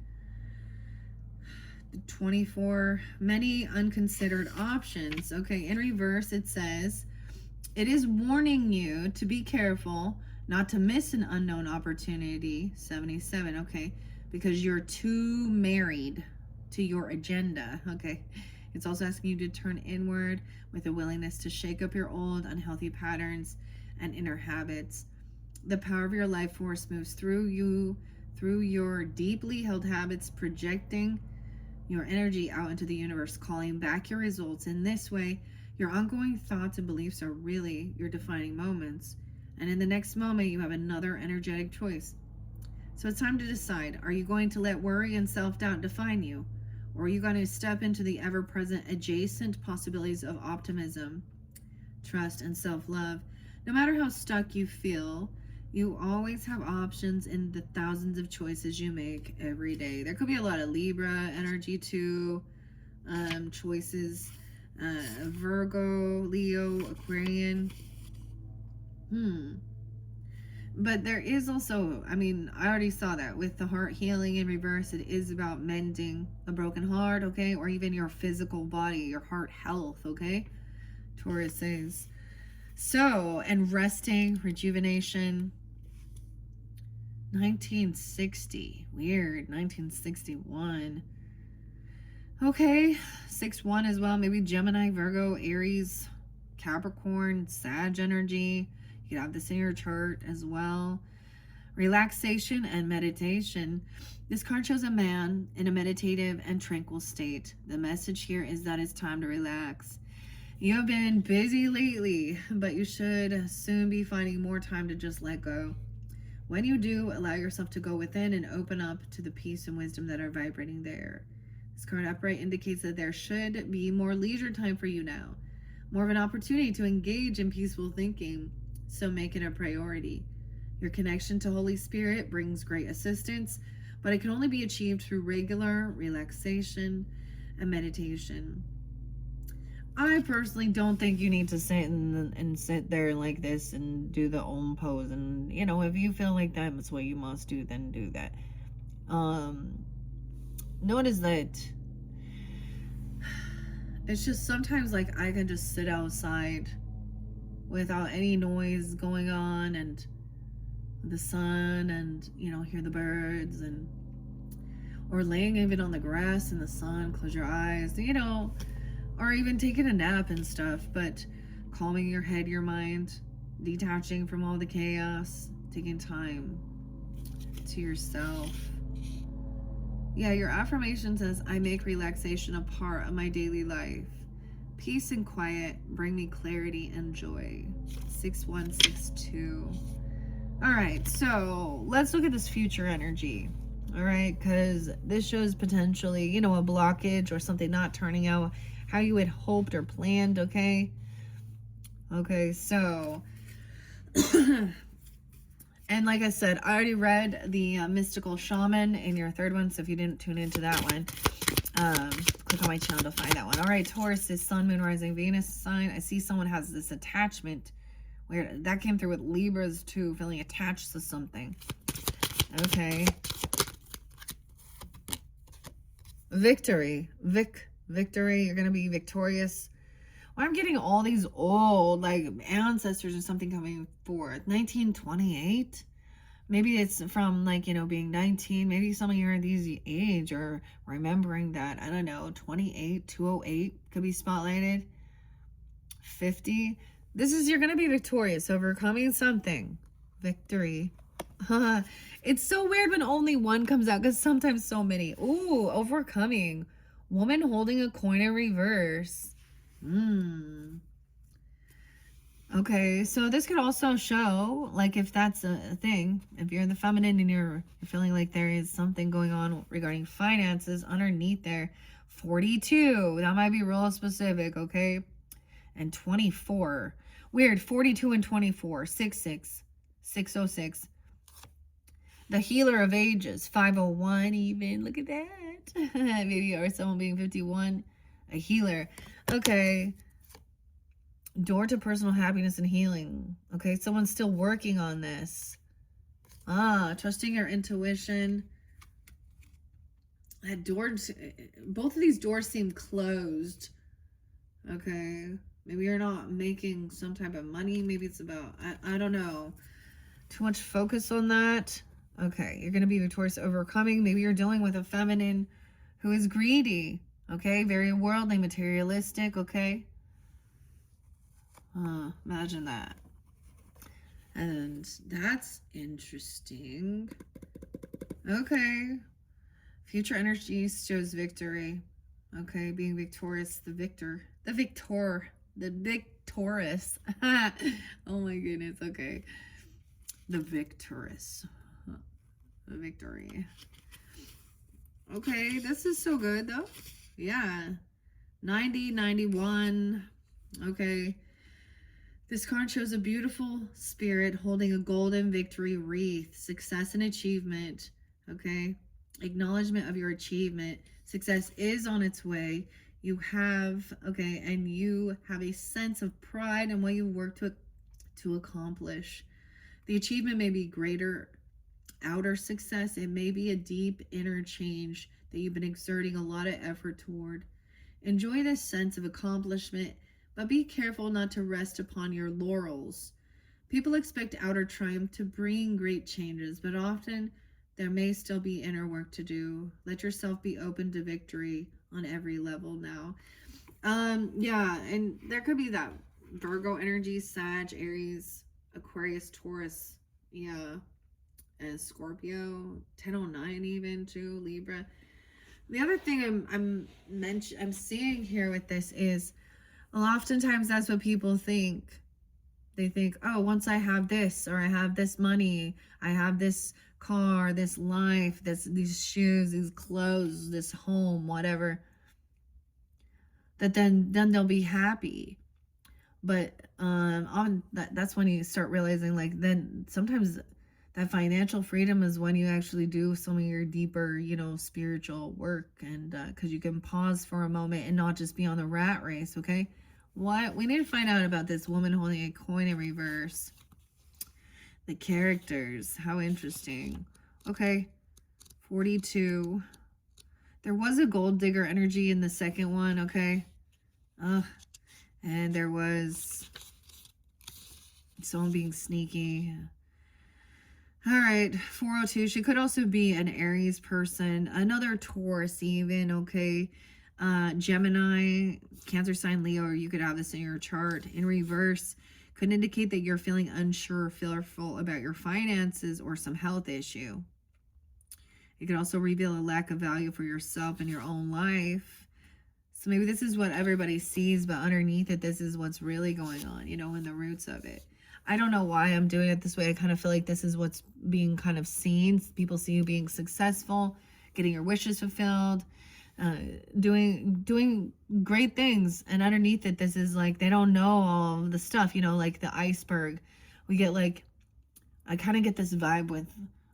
24, many unconsidered options. Okay, in reverse it says, it is warning you to be careful not to miss an unknown opportunity. 77, okay, because you're too married to your agenda. Okay, it's also asking you to turn inward with a willingness to shake up your old unhealthy patterns and inner habits. The power of your life force moves through you, through your deeply held habits, projecting your energy out into the universe, calling back your results. In this way, your ongoing thoughts and beliefs are really your defining moments. And in the next moment, you have another energetic choice. So it's time to decide, are you going to let worry and self-doubt define you? Or are you going to step into the ever-present adjacent possibilities of optimism, trust, and self-love? No matter how stuck you feel, you always have options in the thousands of choices you make every day. There could be a lot of Libra energy too, choices, Virgo, Leo, Aquarian. But there is also, I mean, I already saw that with the heart healing in reverse. It is about mending a broken heart, okay? Or even your physical body, your heart health, okay? Taurus says. So, and resting, rejuvenation. 1960. Weird. 1961. Okay. 6-1 as well. Maybe Gemini, Virgo, Aries, Capricorn, Sag energy. You could have this in your chart as well. Relaxation and meditation. This card shows a man in a meditative and tranquil state. The message here is that it's time to relax. You have been busy lately, but you should soon be finding more time to just let go. When you do, allow yourself to go within and open up to the peace and wisdom that are vibrating there. This card upright indicates that there should be more leisure time for you now, more of an opportunity to engage in peaceful thinking, so make it a priority. Your connection to Holy Spirit brings great assistance, but it can only be achieved through regular relaxation and meditation. I personally don't think you need to sit and sit there like this and do the Om pose. And, you know, if you feel like that's what you must do, then do that. Notice that it's just sometimes like I can just sit outside without any noise going on and the sun and, you know, hear the birds, and or laying even on the grass in the sun, close your eyes, you know, or even taking a nap and stuff, but calming your head, your mind, detaching from all the chaos, taking time to yourself. Yeah, your affirmation says, I make relaxation a part of my daily life. Peace and quiet bring me clarity and joy. 6162. All right, so let's look at this future energy. All right, because this shows potentially, you know, a blockage or something not turning out how you had hoped or planned, okay? Okay, so, and like I said, I already read the Mystical Shaman in your third one, so if you didn't tune into that one, click on my channel to find that one. All right, Taurus is Sun, Moon, Rising, Venus sign. I see someone has this attachment, where that came through with Libras too, feeling attached to something. Okay. Victory. Victory. You're going to be victorious. I'm getting all these old, like, ancestors or something coming forth. 1928? Maybe it's from, like, being 19. Maybe some of you are these age or remembering that. I don't know. 28, 208 could be spotlighted. 50. You're going to be victorious, overcoming something. Victory. It's so weird when only one comes out because sometimes so many. Ooh, overcoming. Woman holding a coin in reverse. Okay, so this could also show, like, if that's a thing, if you're the feminine and you're feeling like there is something going on regarding finances underneath there. 42, that might be real specific, okay? And 24. Weird, 42 and 24. 66. 606. The healer of ages. 501 even. Look at that. Maybe, or someone being 51. A healer. Okay. Door to personal happiness and healing. Okay, someone's still working on this. Trusting your intuition. That door, both of these doors seem closed. Okay, maybe you're not making some type of money. Maybe it's about, I don't know. Too much focus on that. Okay, you're going to be victorious, overcoming. Maybe you're dealing with a feminine who is greedy. Okay, very worldly, materialistic. Okay. Imagine that. And that's interesting. Okay. Future energy shows victory. Okay, being victorious, the victorious. Oh my goodness, okay. The victorious. The victory. Okay, this is so good though. Yeah. 90, 91. Okay. This card shows a beautiful spirit holding a golden victory wreath. Success and achievement. Okay. Acknowledgement of your achievement. Success is on its way. You have, okay, and you have a sense of pride in what you worked to accomplish. The achievement may be greater outer success. It may be a deep inner change that you've been exerting a lot of effort toward. Enjoy this sense of accomplishment, but be careful not to rest upon your laurels. People expect outer triumph to bring great changes, but often there may still be inner work to do. Let yourself be open to victory on every level now. Yeah, and there could be that Virgo energy, Sag, Aries, Aquarius, Taurus, yeah, and Scorpio, 1009 even too, Libra. The other thing I'm seeing here with this is, oftentimes that's what people think. They think, oh, once I have this, or I have this money, I have this car, this life, these shoes, these clothes, this home, whatever, that then they'll be happy. But that's when you start realizing, like, then sometimes that financial freedom is when you actually do some of your deeper, spiritual work, and because you can pause for a moment and not just be on the rat race. Okay, what we need to find out about this woman holding a coin in reverse. The characters, how interesting. Okay, 42. There was a gold digger energy in the second one. Okay, and there was someone being sneaky. All right, 402. She could also be an Aries person, another Taurus even, okay? Gemini, Cancer sign, Leo, or you could have this in your chart. In reverse, could indicate that you're feeling unsure or fearful about your finances or some health issue. It could also reveal a lack of value for yourself and your own life. So maybe this is what everybody sees, but underneath it, this is what's really going on, in the roots of it. I don't know why I'm doing it this way. I kind of feel like this is what's being kind of seen. People see you being successful, getting your wishes fulfilled, doing great things. And underneath it, this is like, they don't know all of the stuff, like the iceberg. We get like, I kind of get this vibe with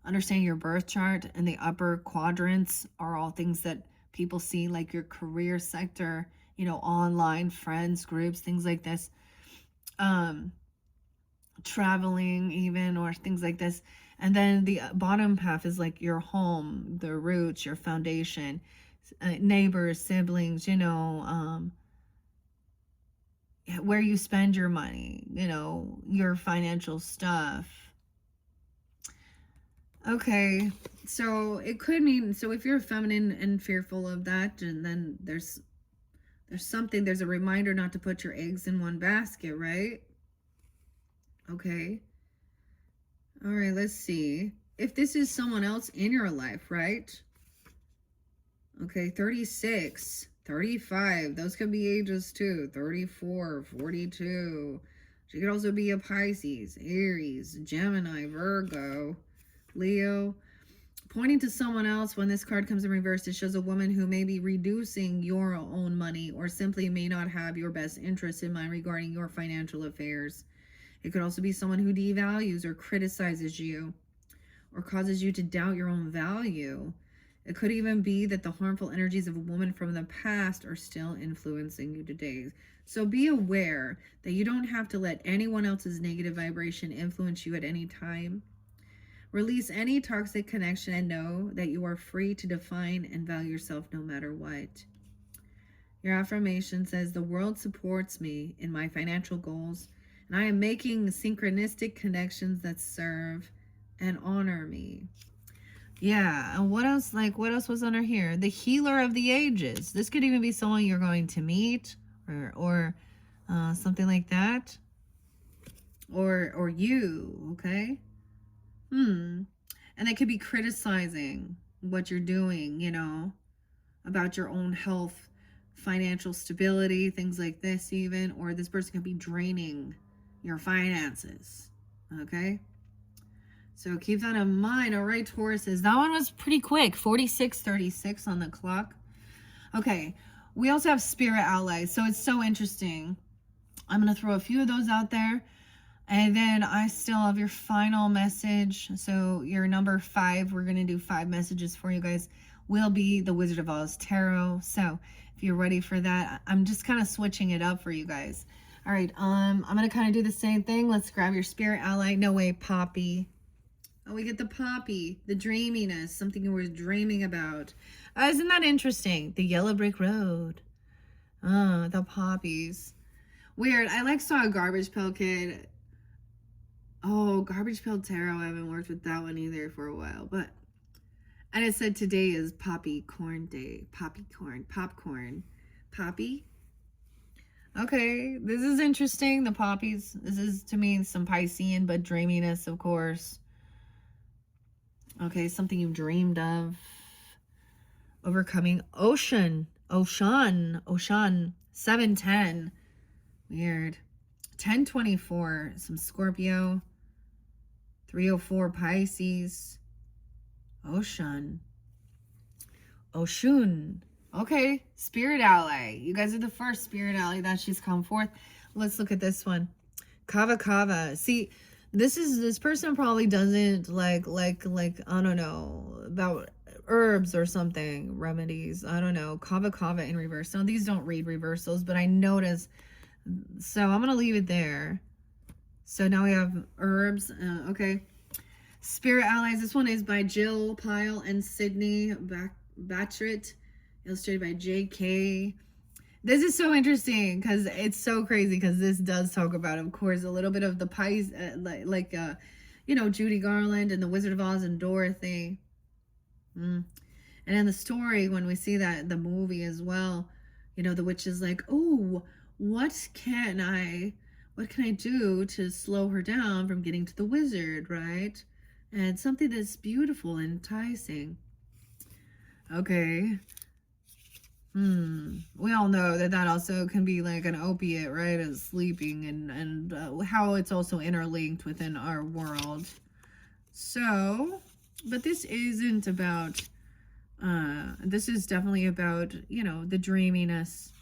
understanding your birth chart, and the upper quadrants are all things that people see, like your career sector, online friends, groups, things like this. Traveling even, or things like this. And then the bottom half is like your home, the roots, your foundation, neighbors, siblings, where you spend your money, you know, your financial stuff. Okay, so it could mean, so if you're feminine and fearful of that, and then there's something, there's a reminder not to put your eggs in one basket, right? Okay. All right, let's see. If this is someone else in your life, right? Okay, 36, 35. Those could be ages too. 34, 42. She could also be a Pisces, Aries, Gemini, Virgo, Leo. Pointing to someone else when this card comes in reverse, it shows a woman who may be reducing your own money or simply may not have your best interest in mind regarding your financial affairs. It could also be someone who devalues or criticizes you or causes you to doubt your own value. It could even be that the harmful energies of a woman from the past are still influencing you today. So be aware that you don't have to let anyone else's negative vibration influence you at any time. Release any toxic connection and know that you are free to define and value yourself no matter what. Your affirmation says, the world supports me in my financial goals, and I am making synchronistic connections that serve and honor me. Yeah, and what else? Like, what else was under here? The healer of the ages. This could even be someone you're going to meet, or something like that, or you. Okay. And they could be criticizing what you're doing, you know, about your own health, financial stability, things like this even, or this person could be draining your finances. Okay. So keep that in mind. All right, Tauruses. That one was pretty quick. 46:36 on the clock. Okay. We also have spirit allies. So it's so interesting. I'm going to throw a few of those out there. And then I still have your final message. So your number 5, we're going to do 5 messages for you guys, will be the Wizard of Oz Tarot. So if you're ready for that, I'm just kind of switching it up for you guys. All right. I'm going to kind of do the same thing. Let's grab your spirit ally. No way, Poppy. Oh, we get the poppy, the dreaminess, something you were dreaming about. Isn't that interesting? The yellow brick road. Oh, the poppies. Weird. I saw a Garbage Pail Kid. Oh, Garbage Pail Tarot. I haven't worked with that one either for a while. And it said today is Poppy Corn Day. Poppy corn. Popcorn. Poppy? Okay. This is interesting. The poppies. This is, to me, some Piscean, but dreaminess, of course. Okay, something you dreamed of. Overcoming Ocean. 710. Weird. 1024. Some Scorpio. 304 Pisces. Ocean. Okay, spirit ally. You guys are the first spirit ally that she's come forth. Let's look at this one. Kava. See, this person probably doesn't like I don't know, about herbs or something, remedies. I don't know. Kava in reverse. Now these don't read reversals, but I noticed. So I'm gonna leave it there. So now we have herbs. Okay. Spirit allies. This one is by Jill Pyle and Sydney Batchett, illustrated by J.K. This is so interesting because it's so crazy, because this does talk about, of course, a little bit of the pies, you know, Judy Garland and the Wizard of Oz and Dorothy. And in the story, when we see that, the movie as well, you know, the witch is like, oh, what can I do to slow her down from getting to the wizard, right? And something that's beautiful and enticing. Okay. We all know that also can be like an opiate, right? As sleeping, and how it's also interlinked within our world. So, but this isn't about, this is definitely about, you know, the dreaminess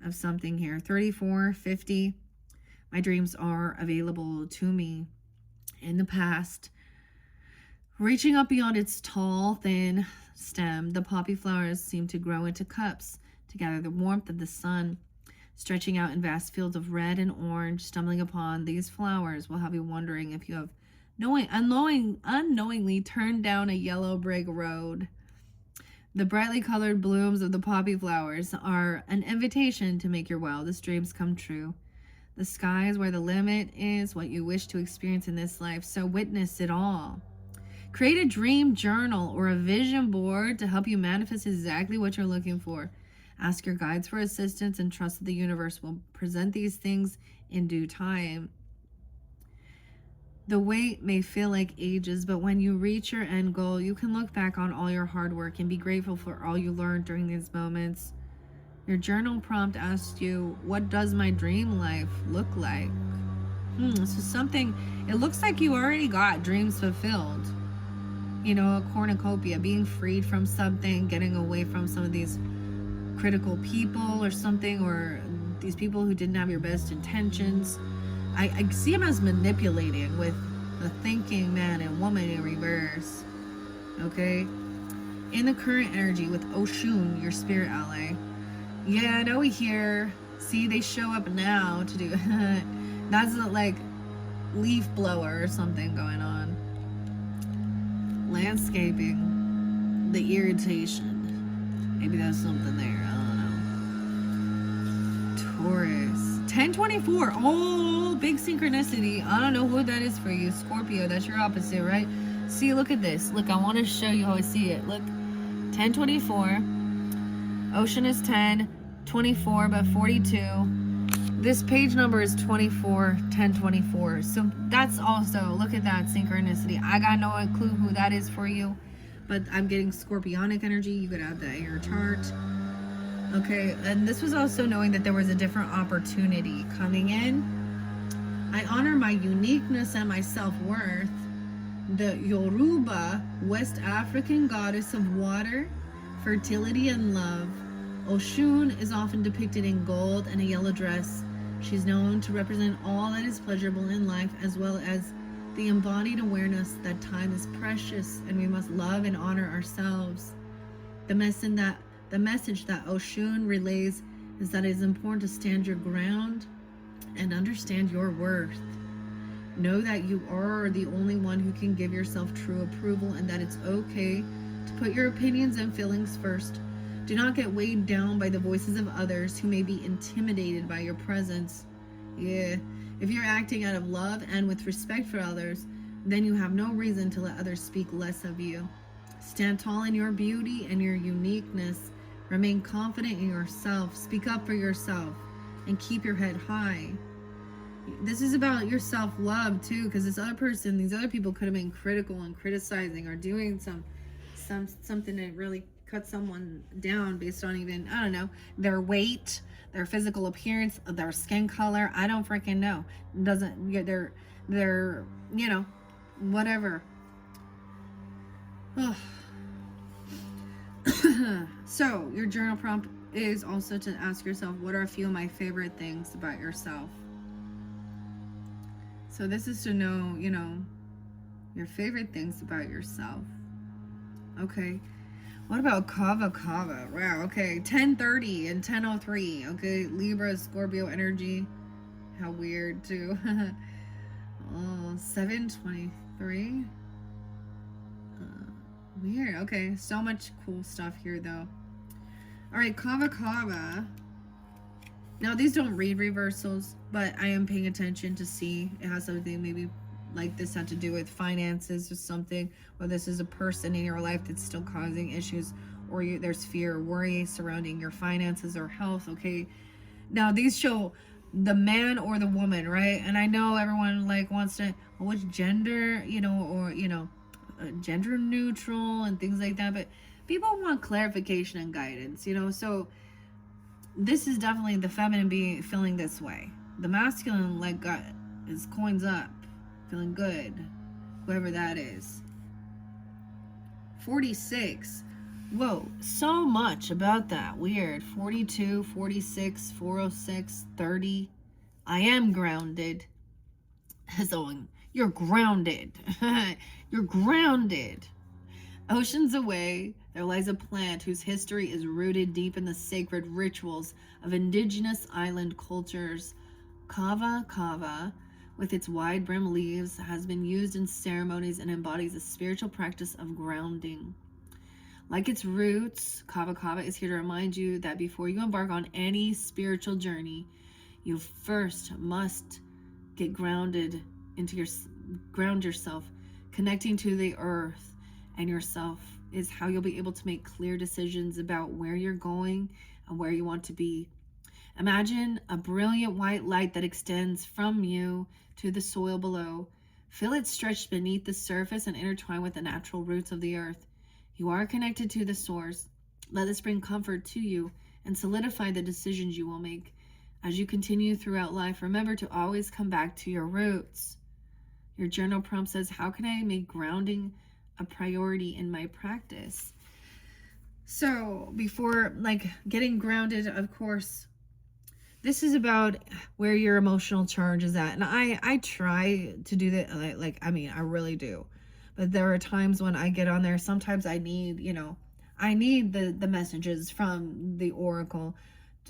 of something here. 3450. My dreams are available to me in the past. Reaching up beyond its tall, thin stem, the poppy flowers seem to grow into cups to gather the warmth of the sun. Stretching out in vast fields of red and orange, stumbling upon these flowers will have you wondering if you have unknowingly turned down a yellow brick road. The brightly colored blooms of the poppy flowers are an invitation to make your wildest dreams come true. The sky is where the limit is, what you wish to experience in this life. So witness it all. Create a dream journal or a vision board to help you manifest exactly what you're looking for. Ask your guides for assistance and trust that the universe will present these things in due time. The wait may feel like ages, but when you reach your end goal, you can look back on all your hard work and be grateful for all you learned during these moments. Your journal prompt asks you, what does my dream life look like? So something, it looks like you already got dreams fulfilled. You know, a cornucopia, being freed from something, getting away from some of these critical people or something, or these people who didn't have your best intentions. I see him as manipulating with the thinking man and woman in reverse. Okay? In the current energy with Oshun, your spirit ally. Yeah, I know we hear. See, they show up now to do. That's like leaf blower or something going on. Landscaping. The irritation. Maybe there's something there. I don't know. Taurus. 1024. Oh, big synchronicity. I don't know who that is for you. Scorpio, that's your opposite, right? See, look at this. Look, I want to show you how I see it. Look, 1024. Ocean is 10, 24, but 42. This page number is 24, 1024. So that's also, look at that synchronicity. I got no clue who that is for you, but I'm getting scorpionic energy. You could add that in your chart. Okay, and this was also knowing that there was a different opportunity coming in. I honor my uniqueness and my self-worth. The Yoruba, West African goddess of water, fertility, and love. Oshun is often depicted in gold and a yellow dress. She's known to represent all that is pleasurable in life, as well as the embodied awareness that time is precious and we must love and honor ourselves. The message that Oshun relays is that it is important to stand your ground and understand your worth. Know that you are the only one who can give yourself true approval, and that it's okay to put your opinions and feelings first. Do not get weighed down by the voices of others who may be intimidated by your presence. Yeah, if you're acting out of love and with respect for others, then you have no reason to let others speak less of you. Stand tall in your beauty and your uniqueness. Remain confident in yourself. Speak up for yourself and keep your head high. This is about your self-love too, because these other people could have been critical and criticizing or doing something to really cut someone down based on even, I don't know, their weight, their physical appearance, their skin color. I don't freaking know. Doesn't get their you know, whatever. So your journal prompt is also to ask yourself, what are a few of my favorite things about yourself? So this is to know, you know, your favorite things about yourself. Okay. What about Kava? Wow, okay. 1030 and 1003. Okay, Libra, Scorpio energy. How weird too. 723. Weird. Okay, so much cool stuff here though. All right, Kava. Now these don't read reversals, but I am paying attention to see it has something maybe like this had to do with finances or something, or this is a person in your life that's still causing issues, or there's fear or worry surrounding your finances or health. Okay, now these show the man or the woman, right? And I know everyone like wants to, well, which gender, you know, or you know, gender neutral and things like that, but people want clarification and guidance, you know. So this is definitely the feminine being feeling this way. The masculine like got his coins up, feeling good, whoever that is. 46. Whoa, so much about that. Weird. 42, 46, 406, 30. I am grounded. So you're grounded. You're grounded. Oceans away, there lies a plant whose history is rooted deep in the sacred rituals of indigenous island cultures. Kava, with its wide brim leaves, has been used in ceremonies and embodies a spiritual practice of grounding. Like its roots, Kava is here to remind you that before you embark on any spiritual journey, You first must get ground yourself. Connecting to the earth and yourself is how you'll be able to make clear decisions about where you're going and where you want to be. Imagine a brilliant white light that extends from you to the soil below. Feel it stretch beneath the surface and intertwine with the natural roots of the earth. You are connected to the source. Let this bring comfort to you and solidify the decisions you will make. As you continue throughout life, remember to always come back to your roots. Your journal prompt says, how can I make grounding a priority in my practice? So before getting grounded, of course, this is about where your emotional charge is at. And I try to do that. I really do. But there are times when I get on there, sometimes I need, I need the messages from the oracle,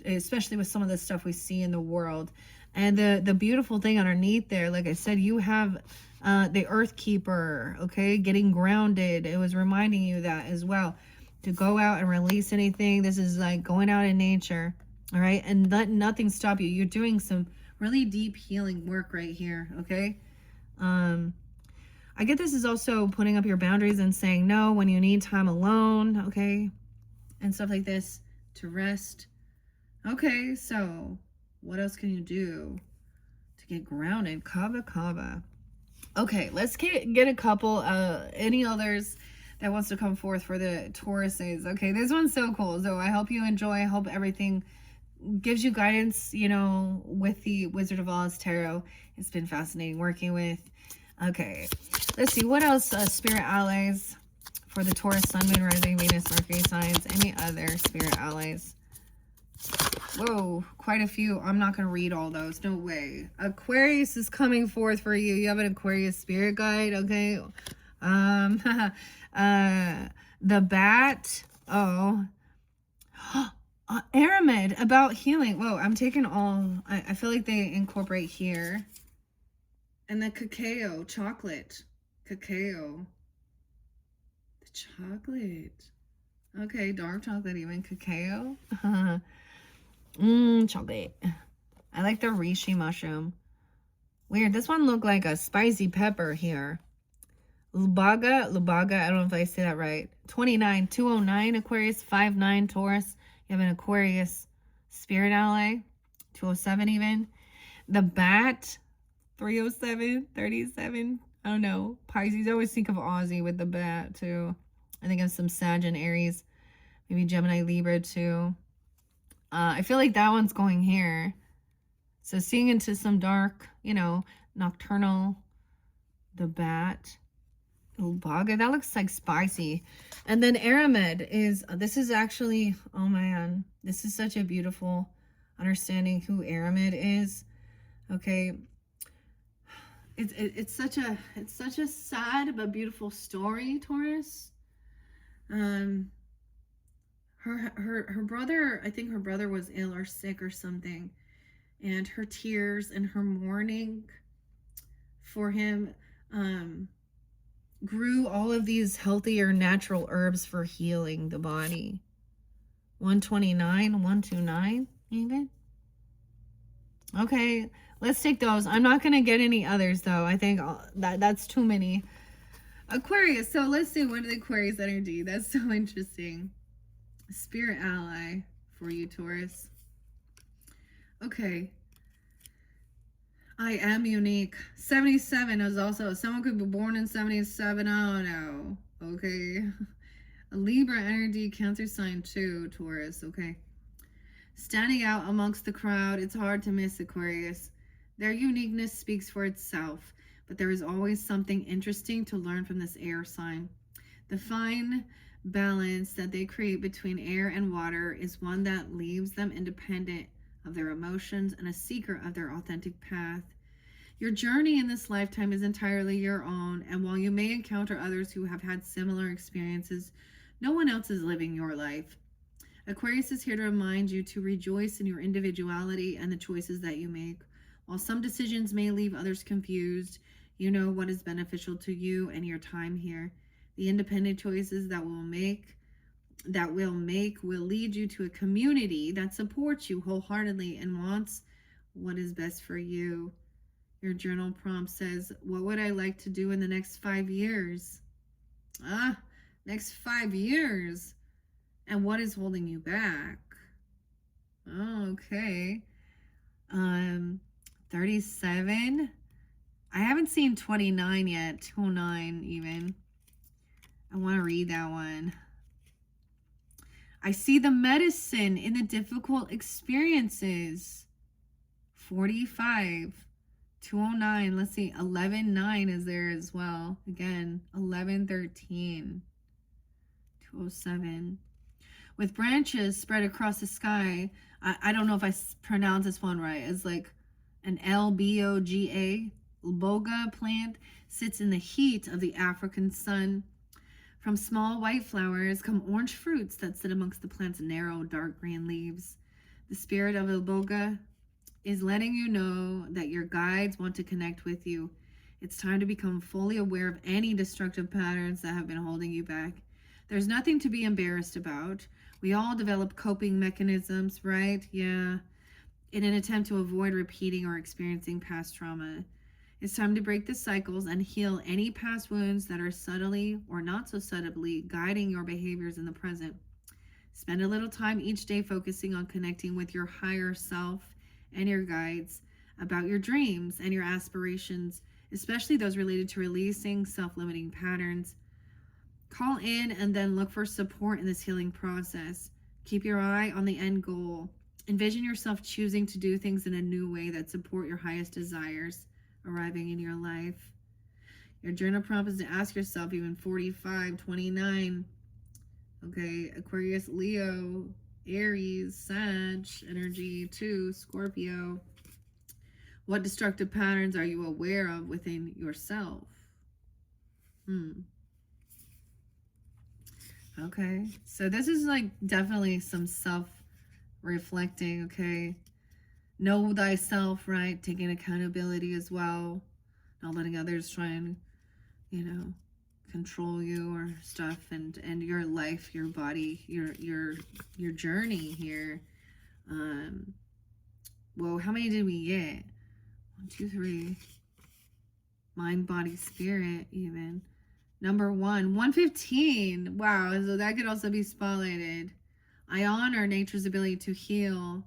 especially with some of the stuff we see in the world. And the beautiful thing underneath there, like I said, you have the Earth Keeper, okay, getting grounded. It was reminding you that as well, to go out and release anything. This is like going out in nature, all right, and let nothing stop you. You're doing some really deep healing work right here, okay? I get this is also putting up your boundaries and saying no when you need time alone, okay, and stuff like this, to rest. Okay, so what else can you do to get grounded? Kava. Okay, let's get a couple, any others that wants to come forth for the Tauruses. Okay, this one's so cool. So I hope you enjoy. I hope everything gives you guidance, with the Wizard of Oz Tarot. It's been fascinating working with. Okay, let's see. What else? Spirit allies for the Taurus, Sun, Moon, Rising, Venus, Mercury signs. Any other spirit allies? Whoa, quite a few. I'm not going to read all those. No way. Aquarius is coming forth for you. You have an Aquarius spirit guide, okay? The bat. Oh. Aramid, about healing. Whoa, I'm taking all. I feel like they incorporate here. And the cacao, chocolate. Cacao. The chocolate. Okay, dark chocolate, even cacao. Chocolate. I like the reishi mushroom. Weird. This one looked like a spicy pepper here. Lubaga. I don't know if I say that right. 29, 209 Aquarius, 59 Taurus. You have an Aquarius spirit ally. 207 even. The bat. 307, 37. I don't know. Pisces. I always think of Ozzy with the bat too. I think of some Sag and Aries. Maybe Gemini, Libra too. I feel like that one's going here. So seeing into some dark, nocturnal. The bat. Ulbaga, that looks like spicy. And then Aramid is, this is actually, oh man, this is such a beautiful understanding who Aramid is. Okay. It's such a sad but beautiful story, Taurus. Her brother, I think her brother was ill or sick or something, and her tears and her mourning for him grew all of these healthier natural herbs for healing the body. 129, 129 even. Okay, let's take those. I'm not going to get any others though. I think that's too many. Aquarius. So let's see, what are the Aquarius energy? That's so interesting. Spirit ally for you, Taurus. Okay. I am unique. 77 is also, someone could be born in 77. Oh no. Okay. A Libra energy, Cancer sign too, Taurus. Okay. Standing out amongst the crowd, it's hard to miss Aquarius. Their uniqueness speaks for itself, but there is always something interesting to learn from this air sign. The fine balance that they create between air and water is one that leaves them independent of their emotions and a seeker of their authentic path. Your journey in this lifetime is entirely your own, and while you may encounter others who have had similar experiences, no one else is living your life. Aquarius is here to remind you to rejoice in your individuality and the choices that you make. While some decisions may leave others confused, you know what is beneficial to you and your time here. The independent choices that we'll make will lead you to a community that supports you wholeheartedly and wants what is best for you. Your journal prompt says, what would I like to do in the next 5 years? Next 5 years. And what is holding you back? Oh, okay. 37. I haven't seen 29 yet. 209 even. I want to read that one. I see the medicine in the difficult experiences. 45. 209. Let's see. 11:9 is there as well. Again, 11:13. 207. With branches spread across the sky. I don't know if I pronounce this one right. It's like an Lboga. Boga plant sits in the heat of the African sun. From small white flowers come orange fruits that sit amongst the plant's narrow dark green leaves. The spirit of Ilboga is letting you know that your guides want to connect with you. It's time to become fully aware of any destructive patterns that have been holding you back. There's nothing to be embarrassed about. We all develop coping mechanisms, right? Yeah. In an attempt to avoid repeating or experiencing past trauma. It's time to break the cycles and heal any past wounds that are subtly or not so subtly guiding your behaviors in the present. Spend a little time each day focusing on connecting with your higher self and your guides about your dreams and your aspirations, especially those related to releasing self-limiting patterns. Call in and then look for support in this healing process. Keep your eye on the end goal. Envision yourself choosing to do things in a new way that support your highest desires arriving in your life. Your journal prompt is to ask yourself, even 45, 29, okay, Aquarius, Leo, Aries, Sag, energy 2, Scorpio. What destructive patterns are you aware of within yourself? Okay, so this is like definitely some self-reflecting, okay? Know thyself, right? Taking accountability as well. Not letting others try and, control you or stuff, and your life, your body, your journey here. Well, how many did we get? 1, 2, 3. Mind, body, spirit, even. Number 1, 115. Wow, so that could also be spotlighted. I honor nature's ability to heal.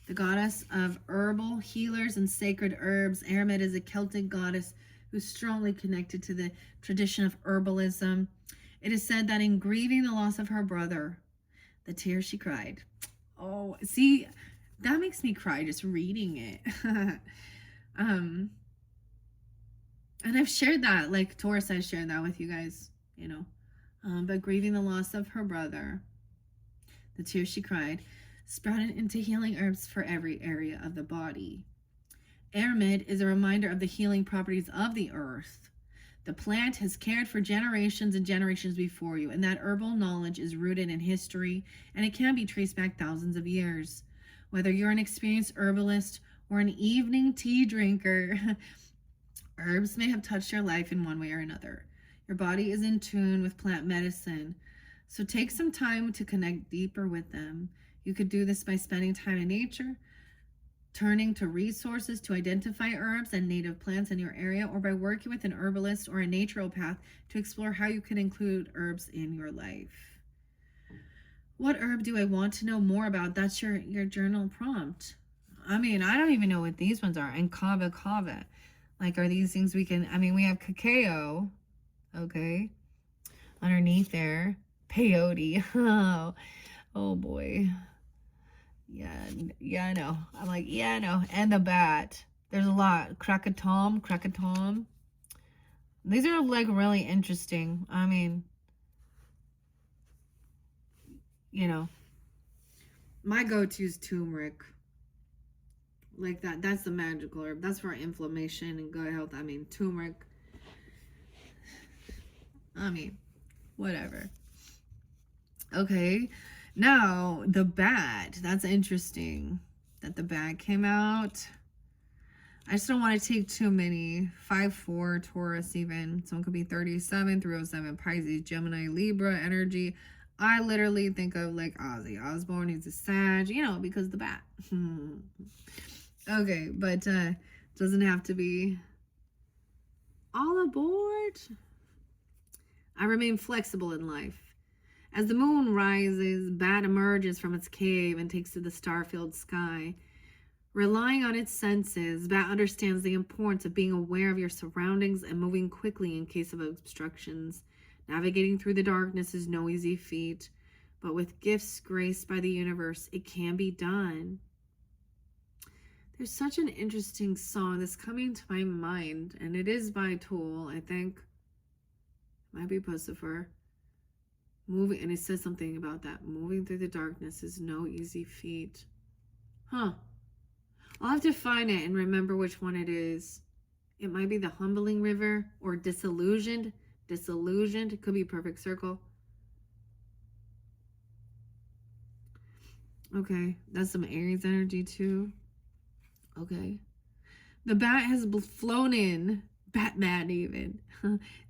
The goddess of herbal healers and sacred herbs. Aramid is a Celtic goddess who's strongly connected to the tradition of herbalism. It is said that in grieving the loss of her brother, the tears she cried. Oh, see, that makes me cry just reading it. And I've shared that, like Taurus, I shared that with you guys, but grieving the loss of her brother, the tears she cried, sprouted into healing herbs for every area of the body. Aramid is a reminder of the healing properties of the earth. The plant has cared for generations and generations before you, and that herbal knowledge is rooted in history, and it can be traced back thousands of years. Whether you're an experienced herbalist or an evening tea drinker, herbs may have touched your life in one way or another. Your body is in tune with plant medicine, so take some time to connect deeper with them. You could do this by spending time in nature, turning to resources to identify herbs and native plants in your area, or by working with an herbalist or a naturopath to explore how you can include herbs in your life. What herb do I want to know more about? That's your journal prompt. I mean, I don't even know what these ones are. And kava. Like, are these things we can, we have cacao, okay, underneath there. Peyote. Oh boy. Yeah, I know. I'm like, yeah, I know. And the bat. There's a lot. Krakatom. These are like really interesting. My go-to is turmeric. Like that. That's the magical herb. That's for inflammation and gut health. Turmeric. Whatever. Okay. Now, the bat. That's interesting that the bat came out. I just don't want to take too many. 5-4 Taurus even. Someone could be 37, 307 Pisces, Gemini, Libra energy. I literally think of like Ozzy Osbourne. He's a Sag, because the bat. Okay, but doesn't have to be all aboard. I remain flexible in life. As the moon rises, Bat emerges from its cave and takes to the star-filled sky. Relying on its senses, Bat understands the importance of being aware of your surroundings and moving quickly in case of obstructions. Navigating through the darkness is no easy feat, but with gifts graced by the universe, it can be done. There's such an interesting song that's coming to my mind, and it is by Tool, I think. It might be Pussifer. Moving, and it says something about that. Moving through the darkness is no easy feat. Huh. I'll have to find it and remember which one it is. It might be the Humbling River or Disillusioned. Disillusioned. It could be Perfect Circle. Okay. That's some Aries energy too. Okay. The bat has flown in. Batman even.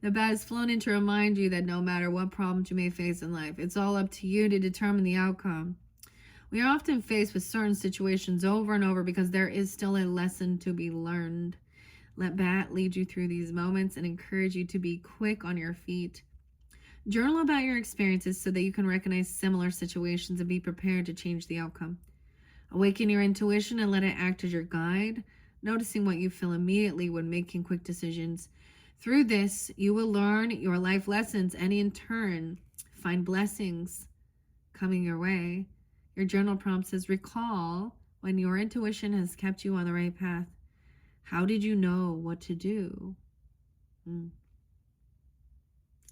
The bat has flown in to remind you that no matter what problems you may face in life, it's all up to you to determine the outcome. We are often faced with certain situations over and over because there is still a lesson to be learned. Let Bat lead you through these moments and encourage you to be quick on your feet. Journal about your experiences so that you can recognize similar situations and be prepared to change the outcome. Awaken your intuition and let it act as your guide, noticing what you feel immediately when making quick decisions. Through this, you will learn your life lessons and in turn, find blessings coming your way. Your journal prompt says, recall when your intuition has kept you on the right path. How did you know what to do?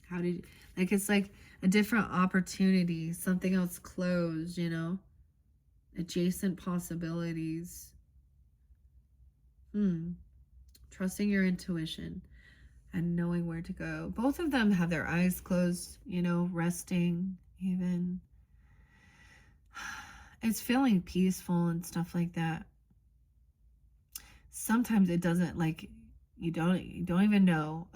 How did, like, it's like a different opportunity, something else closed, you know? Adjacent possibilities. Trusting your intuition and knowing where to go. Both of them have their eyes closed, you know, resting even. It's feeling peaceful and stuff like that. Sometimes it doesn't, like, you don't even know.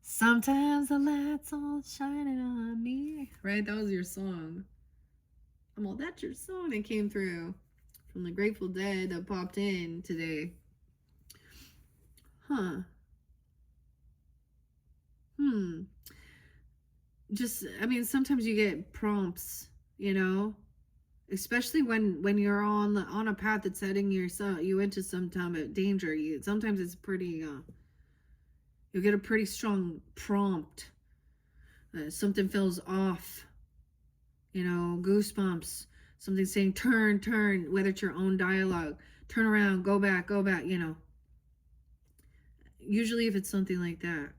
Sometimes the lights all shining on me. Right? That was your song. Well, that's your song that came through from the Grateful Dead that popped in today. Huh. Just, I mean, sometimes you get prompts, you know, especially when you're on a path that's heading you into some time of danger. Sometimes it's pretty you get a pretty strong prompt. Something feels off, you know, goosebumps. Something saying turn, whether it's your own dialogue, turn around, go back, you know. Usually if it's something like that.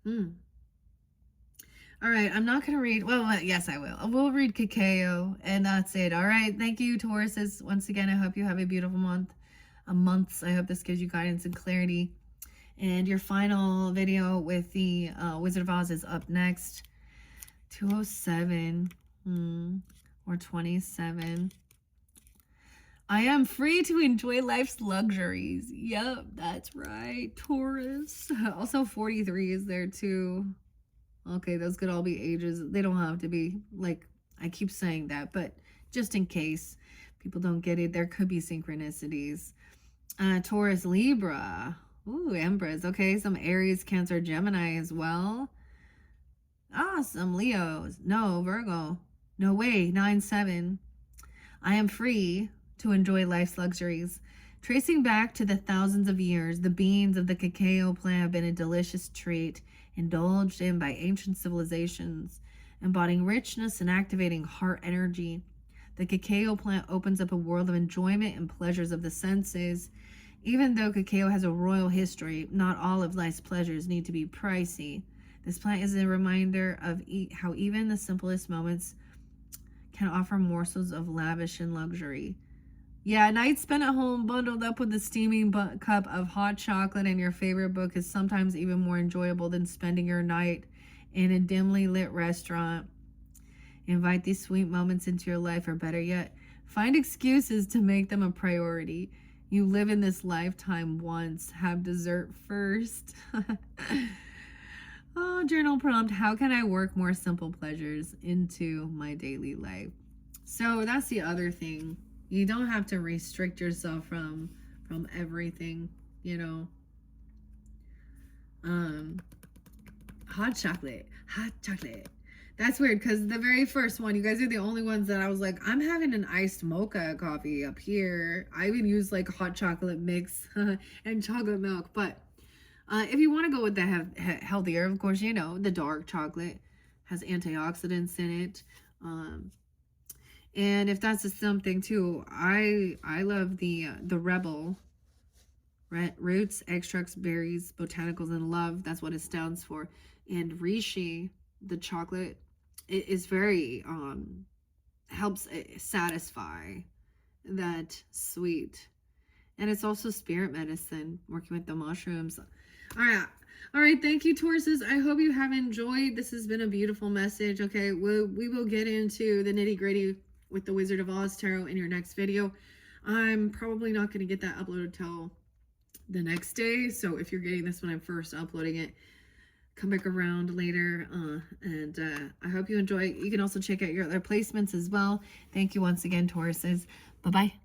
All right, I'm not going to read. Well, yes, I will. We'll read Cacao, and that's it. All right, thank you, Tauruses. Once again, I hope you have a beautiful month. I hope this gives you guidance and clarity. And your final video with the Wizard of Oz is up next. 207 or 27. I am free to enjoy life's luxuries. Yep, that's right, Taurus. Also, 43 is there too. Okay, those could all be ages. They don't have to be. Like, I keep saying that, but just in case people don't get it, there could be synchronicities. Taurus, Libra. Ooh, Empress. Okay, some Aries, Cancer, Gemini as well. Some Leos. No, Virgo. No way, 9-7. I am free to enjoy life's luxuries. Tracing back to the thousands of years, the beans of the cacao plant have been a delicious treat indulged in by ancient civilizations, embodying richness and activating heart energy. The cacao plant opens up a world of enjoyment and pleasures of the senses. Even though cacao has a royal history, not all of life's pleasures need to be pricey. This plant is a reminder of how even the simplest moments can offer morsels of lavish and luxury. Yeah, nights spent at home bundled up with a steaming cup of hot chocolate and your favorite book is sometimes even more enjoyable than spending your night in a dimly lit restaurant. Invite these sweet moments into your life, or better yet, find excuses to make them a priority. You live in this lifetime once. Have dessert first. Oh, journal prompt. How can I work more simple pleasures into my daily life? So that's the other thing. You don't have to restrict yourself from everything, you know. Um, hot chocolate. That's weird because the very first one, you guys are the only ones that I was like, I'm having an iced mocha coffee up here. I even use like hot chocolate mix and chocolate milk. But if you want to go with the healthier, of course, you know, the dark chocolate has antioxidants in it. And if that's just something too, I love the Rebel roots, extracts, berries, botanicals, and love. That's what it stands for. And Rishi, the chocolate, it is very helps satisfy that sweet, and it's also spirit medicine, working with the mushrooms. All right, thank you, Tauruses. I hope you have enjoyed. This has been a beautiful message. Okay, we will get into the nitty gritty with the Wizard of Oz tarot in your next video. I'm probably not going to get that uploaded till the next day, so if you're getting this when I'm first uploading it, come back around later. And I hope you enjoy. You can also check out your other placements as well. Thank you once again, Tauruses. Bye-bye.